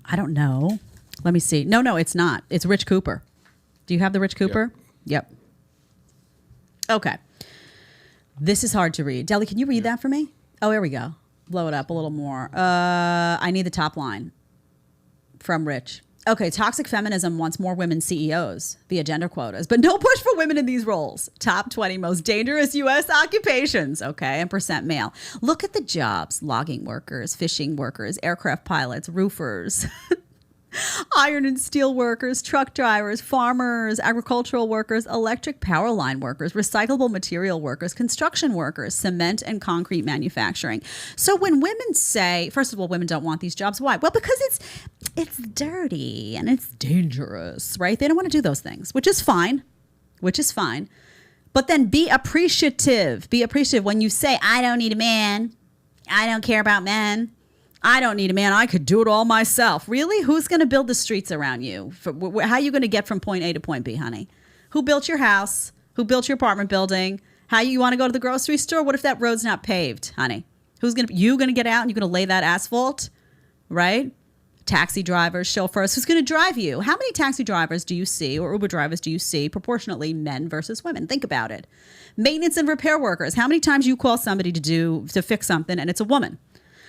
I don't know. Let me see. No, it's not. It's Rich Cooper. Do you have the Rich Cooper? Yep. Okay. This is hard to read. Deli, can you read that for me? Oh, here we go. Blow it up a little more. I need the top line from Rich. Okay, toxic feminism wants more women CEOs via gender quotas, but no push for women in these roles. Top 20 most dangerous U.S. occupations, okay, and percent male. Look at the jobs: logging workers, fishing workers, aircraft pilots, roofers, iron and steel workers, truck drivers, farmers, agricultural workers, electric power line workers, recyclable material workers, construction workers, cement and concrete manufacturing. So when women say, first of all, women don't want these jobs. Why? Well, because it's dirty and it's dangerous, right? They don't want to do those things, which is fine. But then be appreciative. Be appreciative when you say, I don't need a man. I don't care about men. I don't need a man. I could do it all myself. Really? Who's going to build the streets around you? How are you going to get from point A to point B, honey? Who built your house? Who built your apartment building? How you want to go to the grocery store? What if that road's not paved, honey? You going to get out and you're going to lay that asphalt, right? Taxi drivers, chauffeurs. Who's going to drive you? How many taxi drivers do you see or Uber drivers do you see proportionately men versus women? Think about it. Maintenance and repair workers. How many times you call somebody to fix something and it's a woman?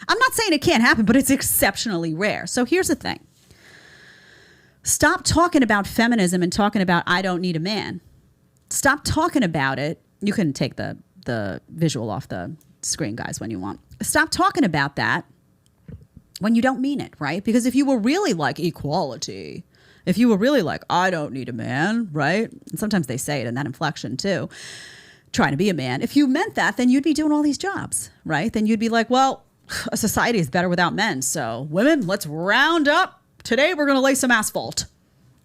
I'm not saying it can't happen, but it's exceptionally rare. So here's the thing. Stop talking about feminism and talking about I don't need a man. Stop talking about it. You can take the visual off the screen, guys, when you want. Stop talking about that when you don't mean it, right? Because if you were really like equality, if you were really like, I don't need a man, right? And sometimes they say it in that inflection too, trying to be a man. If you meant that, then you'd be doing all these jobs, right? Then you'd be like, well, a society is better without men. So women, let's round up. Today, we're going to lay some asphalt,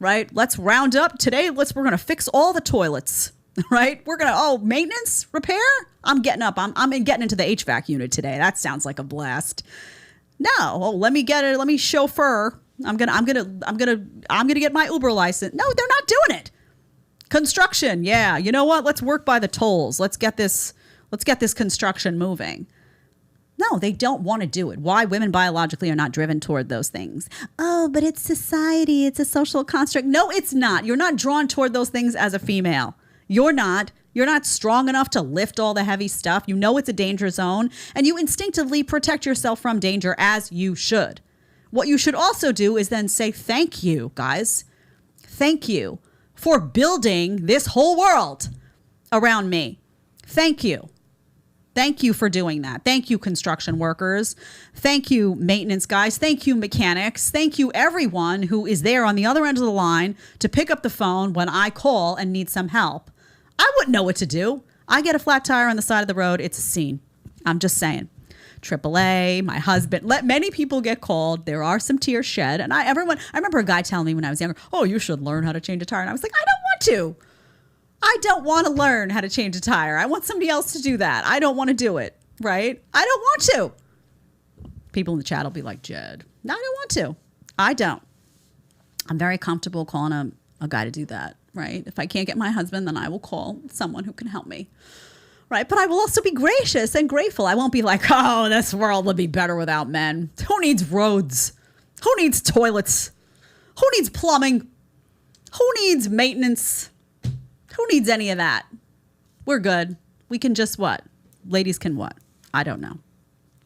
right? Let's round up. Today, we're going to fix all the toilets, right? We're going to, maintenance, repair. I'm getting up. I'm getting into the HVAC unit today. That sounds like a blast. No, let me get it. Let me chauffeur. I'm going to get my Uber license. No, they're not doing it. Construction. Yeah. You know what? Let's work by the tolls. Let's get this construction moving. No, they don't want to do it. Why? Women biologically are not driven toward those things. Oh, but it's society. It's a social construct. No, it's not. You're not drawn toward those things as a female. You're not. You're not strong enough to lift all the heavy stuff. You know it's a danger zone, and you instinctively protect yourself from danger as you should. What you should also do is then say, thank you, guys. Thank you for building this whole world around me. Thank you. Thank you for doing that. Thank you, construction workers. Thank you, maintenance guys. Thank you, mechanics. Thank you, everyone who is there on the other end of the line to pick up the phone when I call and need some help. I wouldn't know what to do. I get a flat tire on the side of the road. It's a scene. I'm just saying. AAA, my husband. Let many people get called. There are some tears shed. And I remember a guy telling me when I was younger, oh, you should learn how to change a tire. And I was like, I don't want to. I don't want to learn how to change a tire. I want somebody else to do that. I don't want to do it, right? I don't want to. People in the chat will be like, Jed, no, I don't want to. I don't. I'm very comfortable calling a guy to do that, right? If I can't get my husband, then I will call someone who can help me, right? But I will also be gracious and grateful. I won't be like, oh, this world would be better without men. Who needs roads? Who needs toilets? Who needs plumbing? Who needs maintenance? Who needs any of that? We're good. We can just what? Ladies can what? I don't know.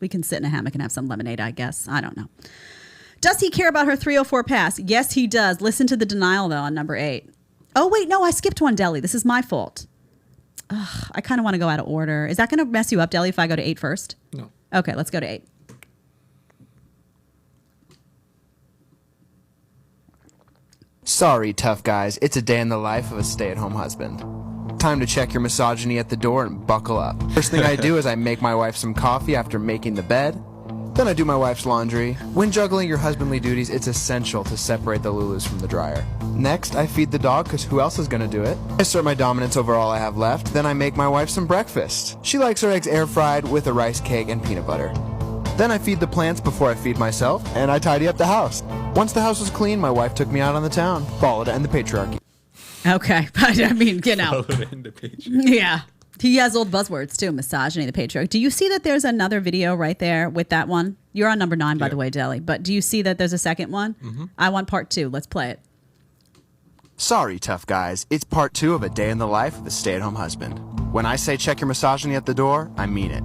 We can sit in a hammock and have some lemonade, I guess. I don't know. Does he care about her 304 pass? Yes, he does. Listen to the denial, though, on number 8. Oh, wait, no, I skipped one, Deli. This is my fault. I kind of want to go out of order. Is that going to mess you up, Deli, if I go to 8 first? No. Okay, let's go to 8. Sorry, tough guys. It's a day in the life of a stay-at-home husband. Time to check your misogyny at the door and buckle up. First thing I do is I make my wife some coffee after making the bed. Then I do my wife's laundry. When juggling your husbandly duties, it's essential to separate the Lulus from the dryer. Next, I feed the dog, because who else is going to do it? I assert my dominance over all I have left. Then I make my wife some breakfast. She likes her eggs air-fried with a rice cake and peanut butter. Then I feed the plants before I feed myself, and I tidy up the house. Once the house was clean, my wife took me out on the town. Followed to end the patriarchy. Okay, but I mean, you know. Followed to end the patriarchy. Yeah. He has old buzzwords too, misogyny, the patriarchy. Do you see that there's another video right there with that one? You're on number 9, by the way, Deli. But do you see that there's a second one? Mm-hmm. I want part 2. Let's play it. Sorry, tough guys. It's part 2 of a day in the life of a stay-at-home husband. When I say check your misogyny at the door, I mean it.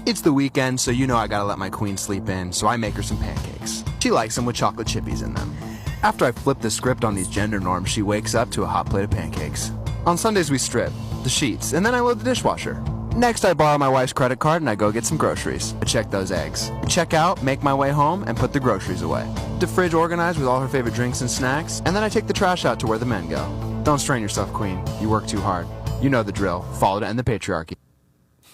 It's the weekend, so you know I gotta let my queen sleep in, so I make her some pancakes. She likes them with chocolate chippies in them. After I flip the script on these gender norms, she wakes up to a hot plate of pancakes. On Sundays we strip the sheets, and then I load the dishwasher. Next, I borrow my wife's credit card and I go get some groceries. I check those eggs. Check out, make my way home, and put the groceries away. The fridge organized with all her favorite drinks and snacks, and then I take the trash out to where the men go. Don't strain yourself, queen. You work too hard. You know the drill. Follow to end the patriarchy.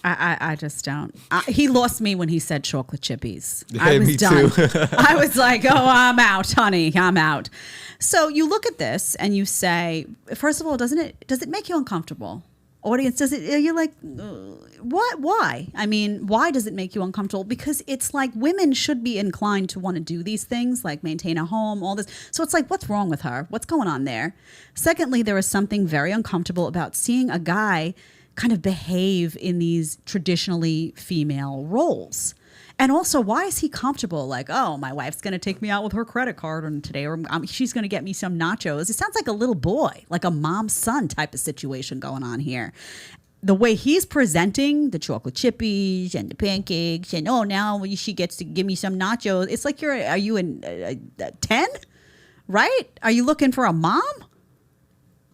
I just don't. He lost me when he said chocolate chippies. Yeah, I was me done. too. I was like, oh, I'm out, honey. I'm out. So you look at this and you say, first of all, does it make you uncomfortable? Audience, you're like, what? Why? I mean, why does it make you uncomfortable? Because it's like women should be inclined to want to do these things, like maintain a home, all this. So it's like, what's wrong with her? What's going on there? Secondly, there is something very uncomfortable about seeing a guy kind of behave in these traditionally female roles. And also, why is he comfortable? Like, oh, my wife's going to take me out with her credit card and today, or she's going to get me some nachos. It sounds like a little boy, like a mom-son type of situation going on here. The way he's presenting the chocolate chippies and the pancakes and, oh, now she gets to give me some nachos. It's like are you in 10? Right? Are you looking for a mom?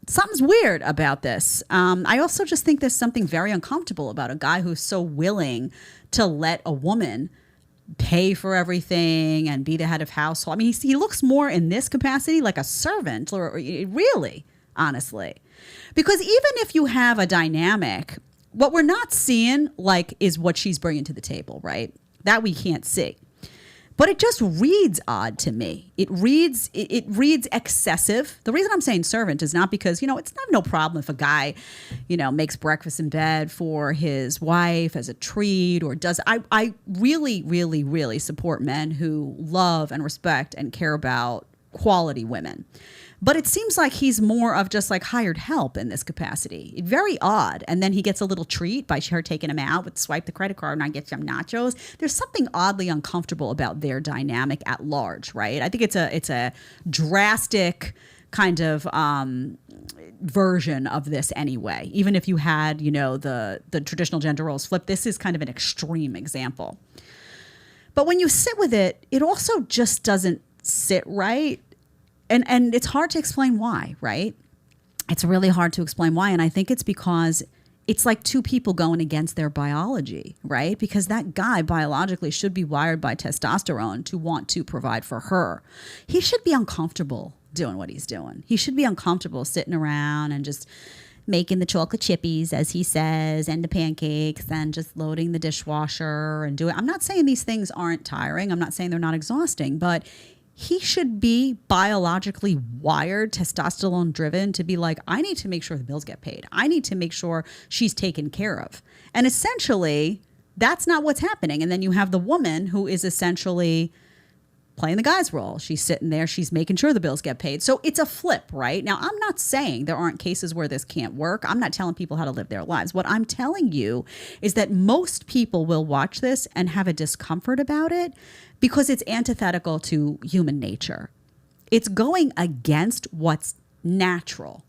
Something's weird about this. I also just think there's something very uncomfortable about a guy who's so willing to let a woman pay for everything and be the head of household. I mean, he looks more in this capacity like a servant, or really, honestly. Because even if you have a dynamic, what we're not seeing like is what she's bringing to the table, right? That we can't see. But it just reads odd to me. It reads excessive. The reason I'm saying servant is not because, it's not no problem if a guy, makes breakfast in bed for his wife as a treat or does. I really, really, really support men who love and respect and care about quality women. But it seems like he's more of just like hired help in this capacity. Very odd. And then he gets a little treat by her taking him out with swipe the credit card and I get some nachos. There's something oddly uncomfortable about their dynamic at large, right? I think it's a drastic kind of version of this anyway. Even if you had, the traditional gender roles flipped, this is kind of an extreme example. But when you sit with it, it also just doesn't sit right. And it's hard to explain why, right? It's really hard to explain why. And I think it's because it's like two people going against their biology, right? Because that guy biologically should be wired by testosterone to want to provide for her. He should be uncomfortable doing what he's doing. He should be uncomfortable sitting around and just making the chocolate chippies, as he says, and the pancakes and just loading the dishwasher and doing. I'm not saying these things aren't tiring. I'm not saying they're not exhausting, but he should be biologically wired, testosterone driven to be like, I need to make sure the bills get paid. I need to make sure she's taken care of. And essentially, that's not what's happening. And then you have the woman who is essentially playing the guy's role. She's sitting there. She's making sure the bills get paid. So it's a flip, right? Now, I'm not saying there aren't cases where this can't work. I'm not telling people how to live their lives. What I'm telling you is that most people will watch this and have a discomfort about it because it's antithetical to human nature. It's going against what's natural,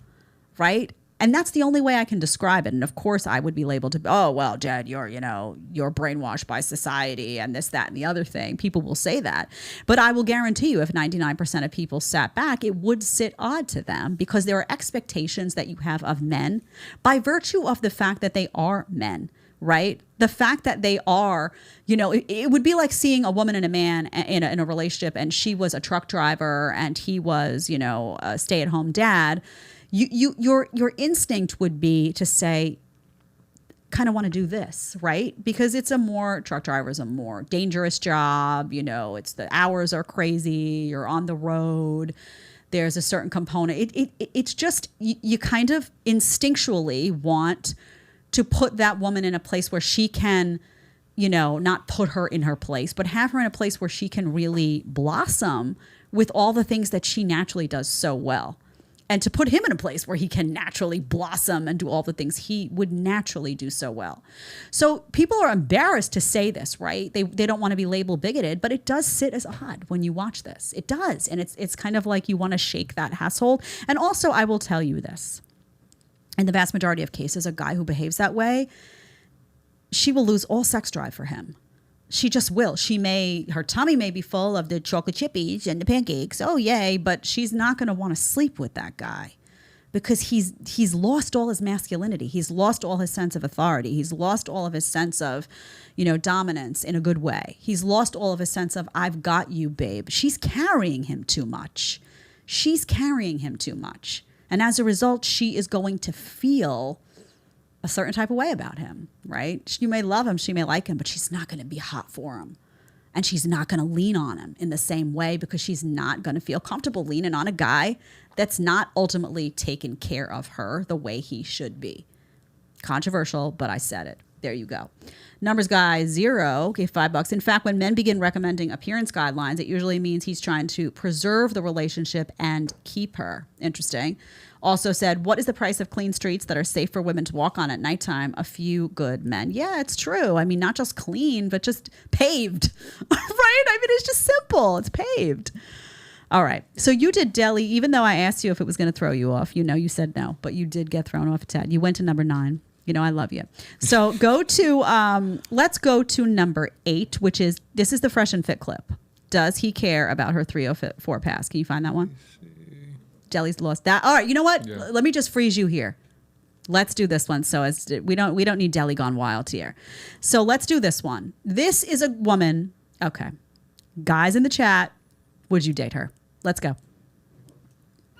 right? And that's the only way I can describe it. And of course I would be labeled to, oh, well, Jed, you're brainwashed by society and this, that, and the other thing. People will say that. But I will guarantee you if 99% of people sat back, it would sit odd to them because there are expectations that you have of men by virtue of the fact that they are men, right? The fact that they are, it would be like seeing a woman and a man in a relationship and she was a truck driver and he was, a stay-at-home dad. Your instinct would be to say, kind of want to do this, right? Because truck driver is a more dangerous job. It's the hours are crazy. You're on the road. There's a certain component. It's just, you kind of instinctually want to put that woman in a place where she can, not put her in her place, but have her in a place where she can really blossom with all the things that she naturally does so well. And to put him in a place where he can naturally blossom and do all the things he would naturally do so well. So people are embarrassed to say this, right? They don't want to be labeled bigoted, but it does sit as odd when you watch this. It does. And it's kind of like you want to shake that household. And also, I will tell you this. In the vast majority of cases, a guy who behaves that way, she will lose all sex drive for him. She just will. Her tummy may be full of the chocolate chippies and the pancakes. Oh, yay. But she's not going to want to sleep with that guy because he's lost all his masculinity. He's lost all his sense of authority. He's lost all of his sense of, dominance in a good way. He's lost all of his sense of, I've got you, babe. She's carrying him too much. And as a result, she is going to feel a certain type of way about him, right? She may love him, she may like him, but she's not going to be hot for him. And she's not going to lean on him in the same way because she's not going to feel comfortable leaning on a guy that's not ultimately taking care of her the way he should be. Controversial, but I said it. There you go. Numbers guy, 0, okay, $5. In fact, when men begin recommending appearance guidelines, it usually means he's trying to preserve the relationship and keep her. Interesting. Also said, what is the price of clean streets that are safe for women to walk on at nighttime? A few good men. Yeah, it's true. I mean, not just clean, but just paved, right? I mean, it's just simple. It's paved. All right. So you did Delhi, even though I asked you if it was going to throw you off. You said no, but you did get thrown off, Ted. You went to number 9. I love you. So let's go to number 8, which is, this is the Fresh and Fit clip. Does he care about her 304 pass? Can you find that one? Jelly's lost that. All right. You know what? Yeah. Let me just freeze you here. Let's do this one. So we don't need Deli gone wild here. So let's do this one. This is a woman. Okay. Guys in the chat, would you date her? Let's go.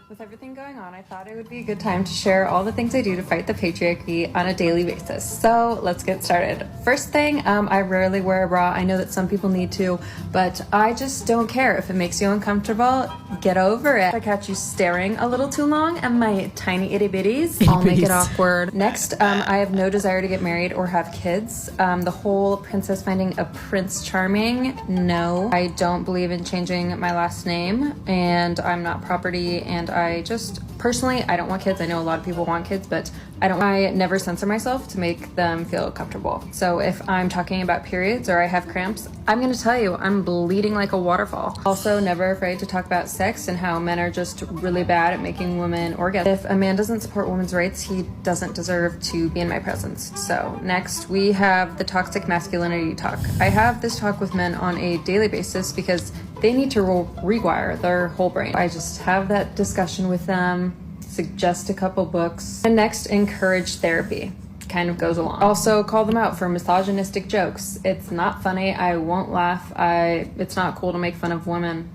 With everything going on, I thought it would be a good time to share all the things I do to fight the patriarchy on a daily basis. So let's get started. First thing, I rarely wear a bra. I know that some people need to, but I just don't care. If it makes you uncomfortable, get over it. If I catch you staring a little too long at my tiny itty bitties, I'll make it awkward. Next, I have no desire to get married or have kids. The whole princess finding a prince charming, no. I don't believe in changing my last name, and I'm not property, and I just personally, I don't want kids. I know a lot of people want kids, but I never censor myself to make them feel comfortable. So if I'm talking about periods or I have cramps, I'm going to tell you I'm bleeding like a waterfall. Also, never afraid to talk about sex and how men are just really bad at making women orgasm. If a man doesn't support women's rights, he doesn't deserve to be in my presence. So next we have the toxic masculinity talk. I have this talk with men on a daily basis because they need to rewire their whole brain. I just have that discussion with them, suggest a couple books, and next, encourage therapy. Kind of goes along. Also, call them out for misogynistic jokes. It's not funny. I won't laugh. It's not cool to make fun of women.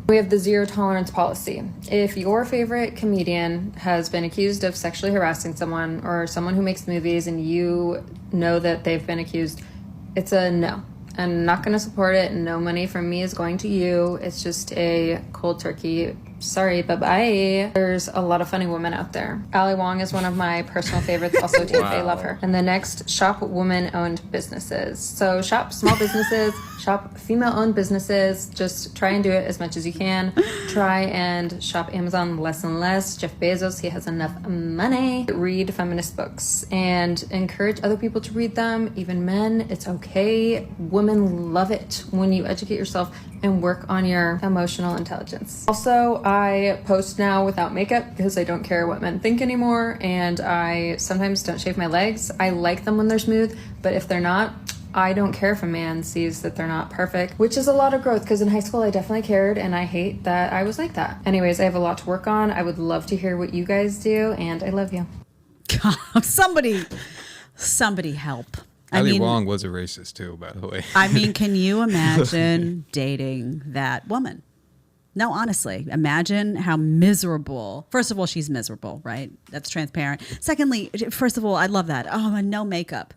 We have the zero tolerance policy. If your favorite comedian has been accused of sexually harassing someone, or someone who makes movies and you know that they've been accused, it's a no. I'm not going to support it. No money from me is going to you. It's just a cold turkey. Sorry, bye-bye. There's a lot of funny women out there. Ali Wong is one of my personal favorites. Also, TFA, love her. And the next, shop woman-owned businesses. So shop small businesses, shop female-owned businesses. Just try and do it as much as you can. Try and shop Amazon less and less. Jeff Bezos, he has enough money. Read feminist books and encourage other people to read them, even men. It's okay. Women love it when you educate yourself. and work on your emotional intelligence. Also, I post now without makeup because I don't care what men think anymore, and I sometimes don't shave my legs. I like them when they're smooth, but if they're not, I don't care if a man sees that they're not perfect, which is a lot of growth because in high school I definitely cared and I hate that I was like that. Anyways, I have a lot to work on. I would love to hear what you guys do, and I love you. Somebody help. Ali Wong was a racist too, by the way. I mean, can you imagine dating that woman? No, honestly, imagine how miserable. First of all, she's miserable, right? That's transparent. Secondly, first of all, I love that. Oh, and no makeup.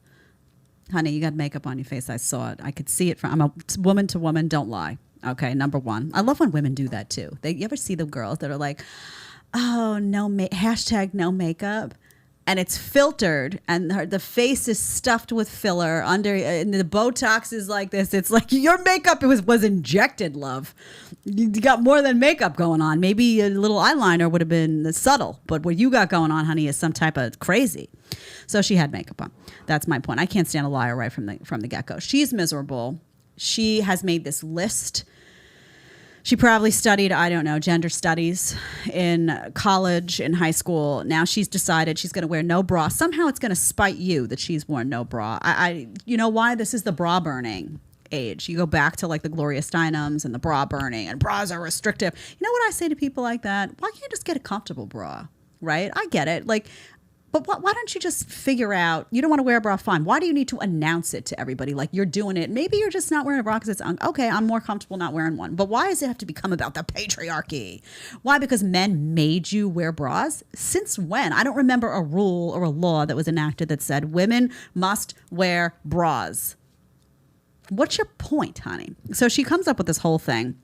Honey, you got makeup on your face. I saw it. I could see it I'm a woman to woman. Don't lie. Okay, number one. I love when women do that too. You ever see the girls that are like, oh, hashtag no makeup? And it's filtered, and the face is stuffed with filler under, and the Botox is like this. It's like your makeup was injected, love. You got more than makeup going on. Maybe a little eyeliner would have been subtle, but what you got going on, honey, is some type of crazy. So she had makeup on. That's my point. I can't stand a liar right from the get-go. She's miserable. She has made this list. She probably studied, I don't know, gender studies in college, in high school. Now she's decided she's going to wear no bra. Somehow it's going to spite you that she's worn no bra. You know why? This is the bra burning age. You go back to like the Gloria Steinems and the bra burning, and bras are restrictive. You know what I say to people like that? Why can't you just get a comfortable bra, right? I get it. But why don't you just figure out, you don't want to wear a bra, fine. Why do you need to announce it to everybody like you're doing it? Maybe you're just not wearing a bra because it's, okay, I'm more comfortable not wearing one. But why does it have to become about the patriarchy? Why? Because men made you wear bras? Since when? I don't remember a rule or a law that was enacted that said women must wear bras. What's your point, honey? So she comes up with this whole thing.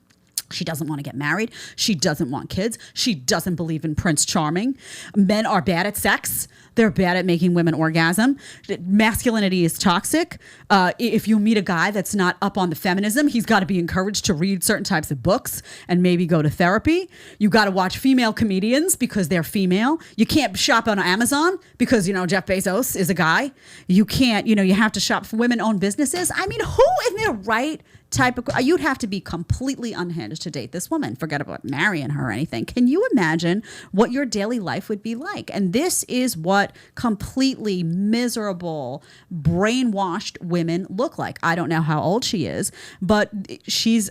She doesn't want to get married. She doesn't want kids. She doesn't believe in Prince Charming. Men are bad at sex. They're bad at making women orgasm. Masculinity is toxic. If you meet a guy that's not up on the feminism, he's got to be encouraged to read certain types of books and maybe go to therapy. You got to watch female comedians because they're female. You can't shop on Amazon because, Jeff Bezos is a guy. You can't, you have to shop for women-owned businesses. I mean, who in their right type of, you'd have to be completely unhinged to date this woman. Forget about marrying her or anything. Can you imagine what your daily life would be like? And this is what completely miserable, brainwashed women look like. I don't know how old she is, but she's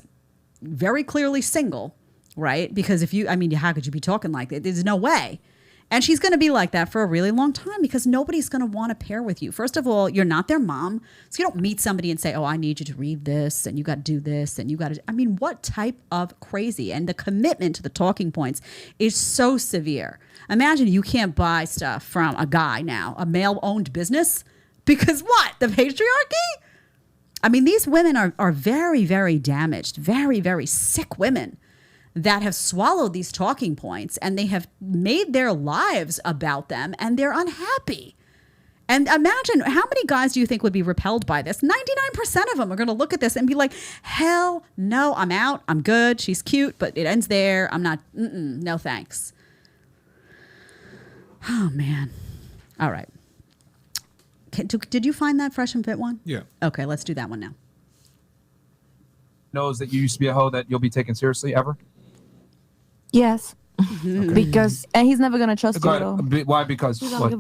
very clearly single, right? Because how could you be talking like that? There's no way. And she's going to be like that for a really long time because nobody's going to want to pair with you. First of all, you're not their mom. So you don't meet somebody and say, oh, I need you to read this and you got to do this and you got to. What type of crazy? And the commitment to the talking points is so severe. Imagine you can't buy stuff from a guy now, a male-owned business, because what? The patriarchy? These women are very, very damaged, very, very sick women that have swallowed these talking points and they have made their lives about them and they're unhappy. And imagine how many guys do you think would be repelled by this? 99% of them are going to look at this and be like, hell no, I'm out. I'm good. She's cute, but it ends there. I'm not, no thanks. Oh, man. All right. Did you find that Fresh and Fit one? Yeah. Okay, let's do that one now. Knows that you used to be a hoe that you'll be taken seriously ever? Yes. Because and he's never gonna trust you at all. Why? Because what?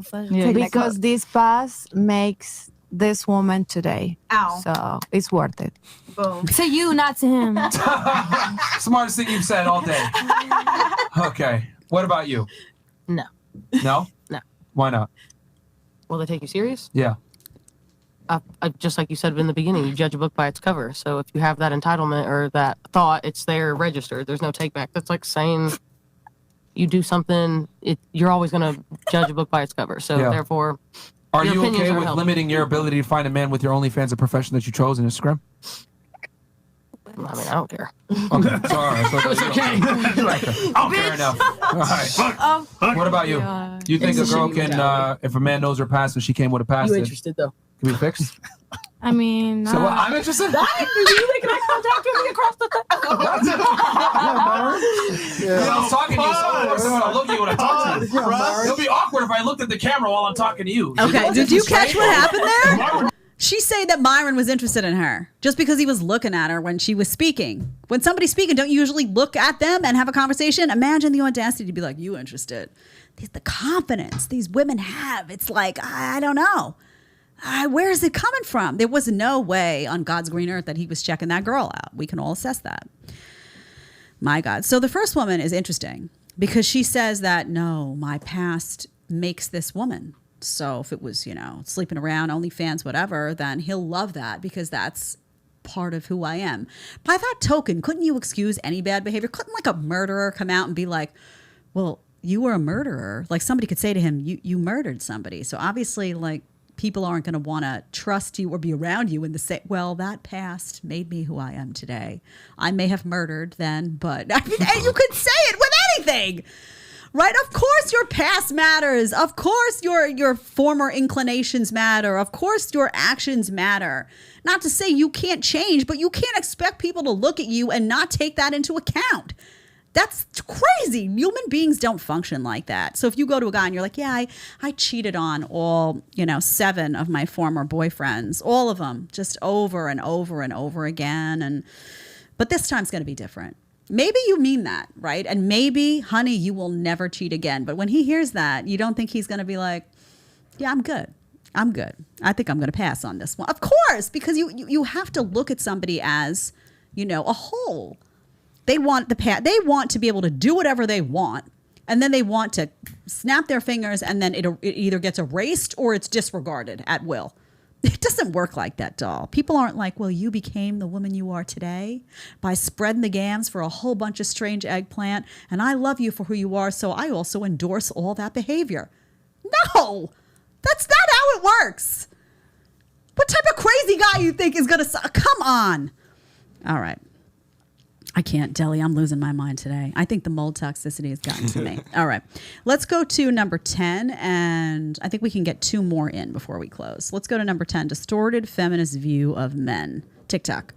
Because this past makes this woman today. Ow. So it's worth it. Boom. To you, not to him. Smartest thing you've said all day. Okay. What about you? No. No? No. Why not? Will they take you serious? Yeah. Just like you said in the beginning, you judge a book by its cover. So if you have that entitlement or that thought, it's there registered. There's no take back. That's like saying you do something, you're always going to judge a book by its cover. So therefore, are you okay with limiting your ability to find a man with your OnlyFans, a profession that you chose in Instagram? I don't care. Okay, sorry. It's okay. I don't care enough. All right. What about you? You think a girl can, if a man knows her past and she came with a past, you interested though? Can be fixed? I mean, so what, I'm interested. You making eye contact with me across the I was talking to you, so of course I'm gonna look at you when I talk to you. It'll be awkward if I looked at the camera while I'm talking to you. Okay, did you catch what happened there? She's saying that Myron was interested in her just because he was looking at her when she was speaking. When somebody's speaking, don't you usually look at them and have a conversation? Imagine the audacity to be like, you interested. The confidence these women have. It's like, I don't know. Where is it coming from? There was no way on God's green earth that he was checking that girl out. We can all assess that. My God. So the first woman is interesting because she says that, no, my past makes this woman. So if it was, sleeping around, OnlyFans, whatever, then he'll love that because that's part of who I am. By that token, couldn't you excuse any bad behavior? Couldn't like a murderer come out and be like, well, you were a murderer? Like somebody could say to him, you murdered somebody. So obviously like people aren't going to want to trust you or be around you in the same, well, that past made me who I am today. I may have murdered then, but I mean, and you could say it with anything. Right? Of course your past matters. Of course your former inclinations matter. Of course your actions matter. Not to say you can't change, but you can't expect people to look at you and not take that into account. That's crazy. Human beings don't function like that. So if you go to a guy and you're like, yeah, I cheated on all, 7 of my former boyfriends, all of them, just over and over and over again. But this time's going to be different. Maybe you mean that, right? And maybe, honey, you will never cheat again. But when he hears that, you don't think he's going to be like, yeah, I'm good. I think I'm going to pass on this one. Of course, because you have to look at somebody as, a whole. They want they want to be able to do whatever they want. And then they want to snap their fingers and then it either gets erased or it's disregarded at will. It doesn't work like that, doll. People aren't like, well, you became the woman you are today by spreading the gams for a whole bunch of strange eggplant, and I love you for who you are, so I also endorse all that behavior. No, that's not how it works. What type of crazy guy you think is going to... Come on. All right. I can't, Deli. I'm losing my mind today. I think the mold toxicity has gotten to me. All right. Let's go to number 10, and I think we can get 2 more in before we close. Let's go to number 10, distorted feminist view of men. TikTok.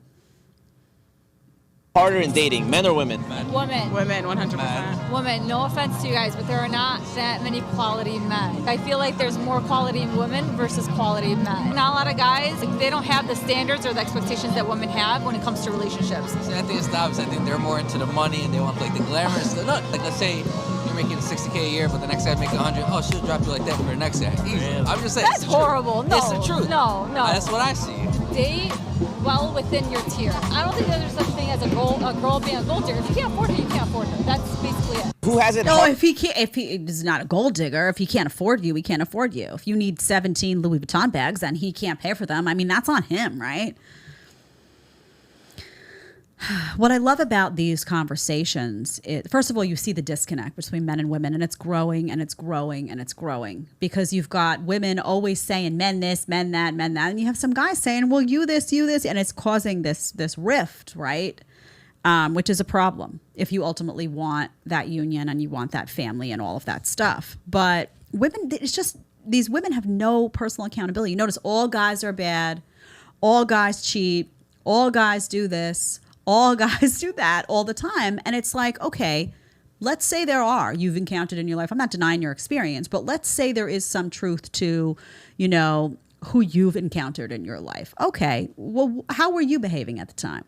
Harder in dating, men or women? Women. Women, 100%. Women. No offense to you guys, but there are not that many quality men. I feel like there's more quality in women versus quality in men. Not a lot of guys, they don't have the standards or the expectations that women have when it comes to relationships. See, I think it's the opposite. I think they're more into the money and they want like the glamorous. Look, like let's say you're making $60K a year, but the next guy making 100. Oh, she'll drop you like that for the next guy. Easy. I'm just saying. That's horrible. No, it's the truth. No. That's what I see. Date well within your tier. I don't think that there's such thing as a girl being a gold digger. If you can't afford her, you can't afford her. That's basically it. Who has it? No, if he is not a gold digger, if he can't afford you, he can't afford you. If you need 17 Louis Vuitton bags and he can't pay for them, I mean, that's on him, right? What I love about these conversations is, first of all, you see the disconnect between men and women, and it's growing and it's growing and it's growing because you've got women always saying men this, men that, and you have some guys saying, well, you this, and it's causing this rift, right? Which is a problem if you ultimately want that union and you want that family and all of that stuff. But women, it's just these women have no personal accountability. You notice all guys are bad, all guys cheat, all guys do this. All guys do that all the time. And it's like, okay, let's say you've encountered in your life. I'm not denying your experience, but let's say there is some truth to, who you've encountered in your life. Okay, well, how were you behaving at the time?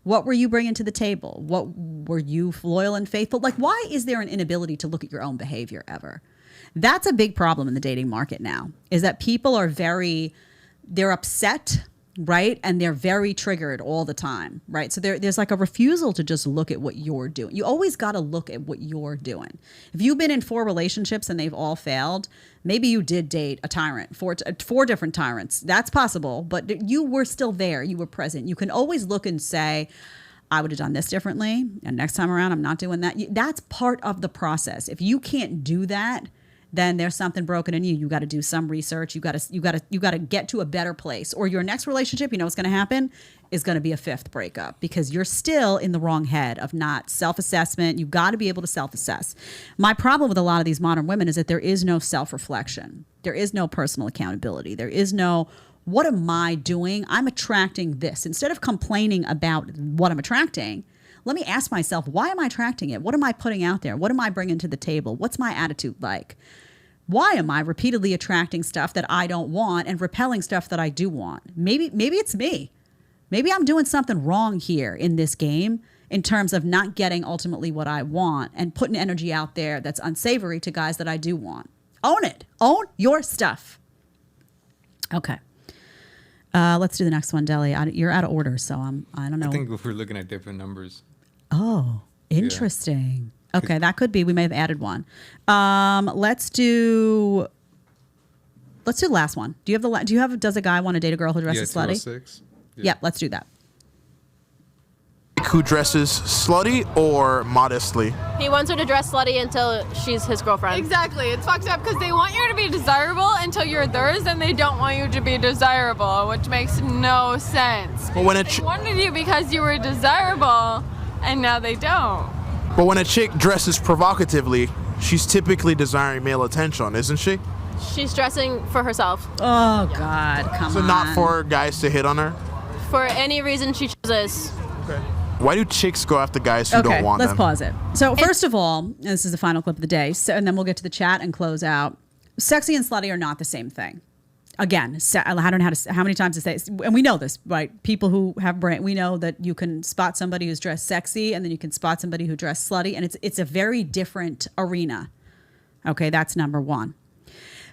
What were you bringing to the table? What were you loyal and faithful? Like, why is there an inability to look at your own behavior ever? That's a big problem in the dating market now, is that people are they're upset, right? And they're very triggered all the time, right? So there's like a refusal to just look at what you're doing. You always got to look at what you're doing. If you've been in 4 relationships and they've all failed, maybe you did date a tyrant, 4 different tyrants. That's possible, but you were still there. You were present. You can always look and say, I would have done this differently, and next time around, I'm not doing that. That's part of the process. If you can't do that, then there's something broken in you. You got to do some research. You got to get to a better place. Or your next relationship, you know what's going to happen, is going to be a 5th breakup because you're still in the wrong head of not self-assessment. You've got to be able to self-assess. My problem with a lot of these modern women is that there is no self-reflection. There is no personal accountability. There is no, what am I doing? I'm attracting this. Instead of complaining about what I'm attracting, let me ask myself, why am I attracting it? What am I putting out there? What am I bringing to the table? What's my attitude like? Why am I repeatedly attracting stuff that I don't want and repelling stuff that I do want? Maybe it's me. Maybe I'm doing something wrong here in this game in terms of not getting ultimately what I want and putting energy out there that's unsavory to guys that I do want. Own it. Own your stuff. Okay. Let's do the next one, Deli. You're out of order, so I don't know. I think we're looking at different numbers. Oh, interesting. Yeah. Okay, that could be. We may have added one. Let's do the last one. Does a guy want to date a girl who dresses slutty? 206. Yep, let's do that. Who dresses slutty or modestly? He wants her to dress slutty until she's his girlfriend. Exactly. It's fucked up because they want you to be desirable until you're theirs, and they don't want you to be desirable, which makes no sense. But when They wanted you because you were desirable, and now they don't. But when a chick dresses provocatively, she's typically desiring male attention, isn't she? She's dressing for herself. Oh, God, come on. So not for guys to hit on her? For any reason she chooses. Okay. Why do chicks go after guys who don't want let's them? pause it. So first of all, this is the final clip of the day, and then we'll get to the chat and close out. Sexy and slutty are not the same thing. Again, I don't know how many times to say it, and we know this, right? People who have brain, we know that you can spot somebody who's dressed sexy, and then you can spot somebody who dressed slutty, and it's a very different arena. Okay, that's number one.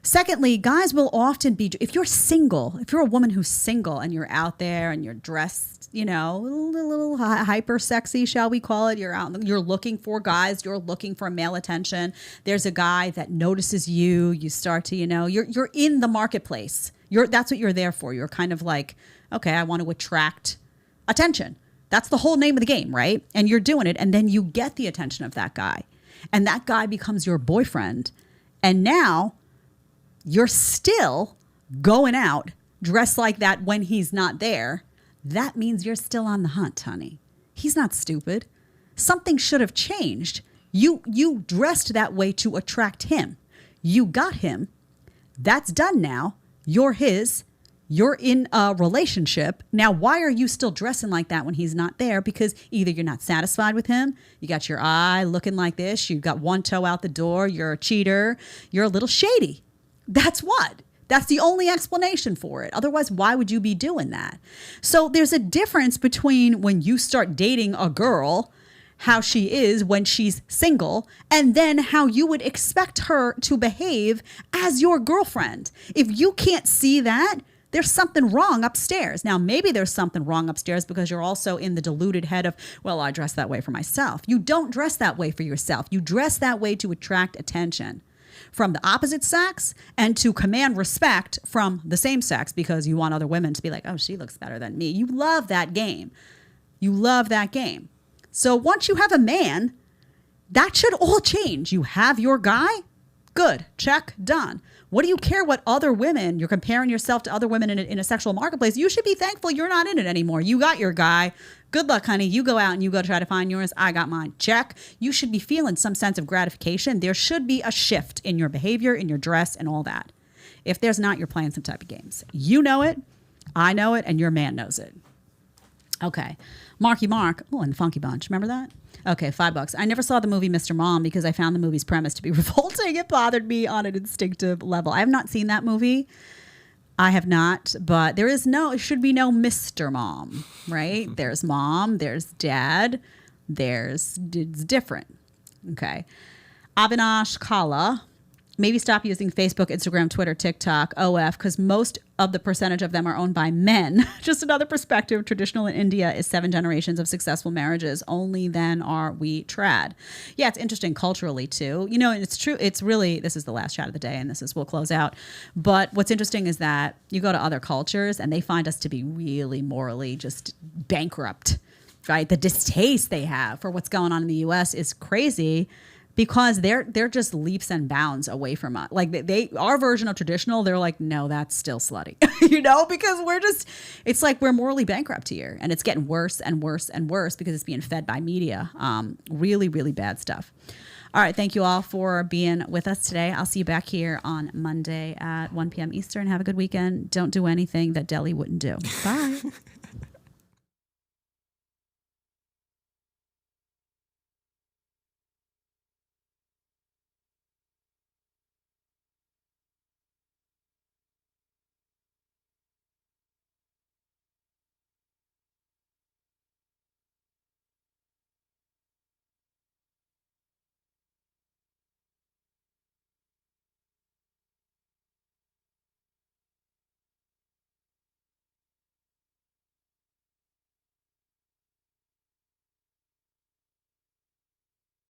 Secondly, guys will often be, if you're single, if you're a woman who's single and you're out there and you're dressed, a little hyper sexy, shall we call it? You're out, you're looking for guys, you're looking for male attention. There's a guy that notices you. You start to, you're in the marketplace. That's what you're there for. You're kind of like, okay, I want to attract attention. That's the whole name of the game, right? And you're doing it, and then you get the attention of that guy, and that guy becomes your boyfriend, and now you're still going out dressed like that when he's not there. That means you're still on the hunt, honey. He's not stupid. Something should have changed. You dressed that way to attract him. You got him. That's done now. You're his. You're in a relationship. Now, why are you still dressing like that when he's not there? Because either you're not satisfied with him, you got your eye looking like this, you've got one toe out the door, you're a cheater, you're a little shady. That's the only explanation for it. Otherwise, why would you be doing that? So there's a difference between when you start dating a girl, how she is when she's single, and then how you would expect her to behave as your girlfriend. If you can't see that, there's something wrong upstairs. Now, maybe there's something wrong upstairs because you're also in the deluded head of, well, I dress that way for myself. You don't dress that way for yourself. You dress that way to attract attention from the opposite sex and to command respect from the same sex because you want other women to be like, oh, she looks better than me. You love that game. You love that game. So once you have a man, that should all change. You have your guy? Good. Check. Done. What do you care what other women, you're comparing yourself to other women in a sexual marketplace. You should be thankful you're not in it anymore. You got your guy. Good luck, honey. You go out and you go try to find yours. I got mine. Check. You should be feeling some sense of gratification. There should be a shift in your behavior, in your dress, and all that. If there's not, you're playing some type of games. You know it. I know it. And your man knows it. Okay. Marky Mark. Oh, and Funky Bunch. Remember that? Okay, $5. I never saw the movie Mr. Mom because I found the movie's premise to be revolting. It bothered me on an instinctive level. I have not seen that movie. I have not, but it should be no Mr. Mom, right? There's mom, there's dad, it's different. Okay. Avinash Kala. Maybe stop using Facebook, Instagram, Twitter, TikTok, OF, because most of the percentage of them are owned by men. Just another perspective. Traditional in India is 7 generations of successful marriages. Only then are we trad. Yeah, it's interesting culturally, too. And it's true. It's really, this is the last chat of the day, and we'll close out. But what's interesting is that you go to other cultures, and they find us to be really morally just bankrupt, right? The distaste they have for what's going on in the U.S. is crazy. Because they're just leaps and bounds away from us. Like our version of traditional, they're like, no, that's still slutty, because it's like we're morally bankrupt here, and it's getting worse and worse and worse because it's being fed by media. Really, really bad stuff. All right, thank you all for being with us today. I'll see you back here on Monday at 1 p.m. Eastern. Have a good weekend. Don't do anything that Deli wouldn't do. Bye.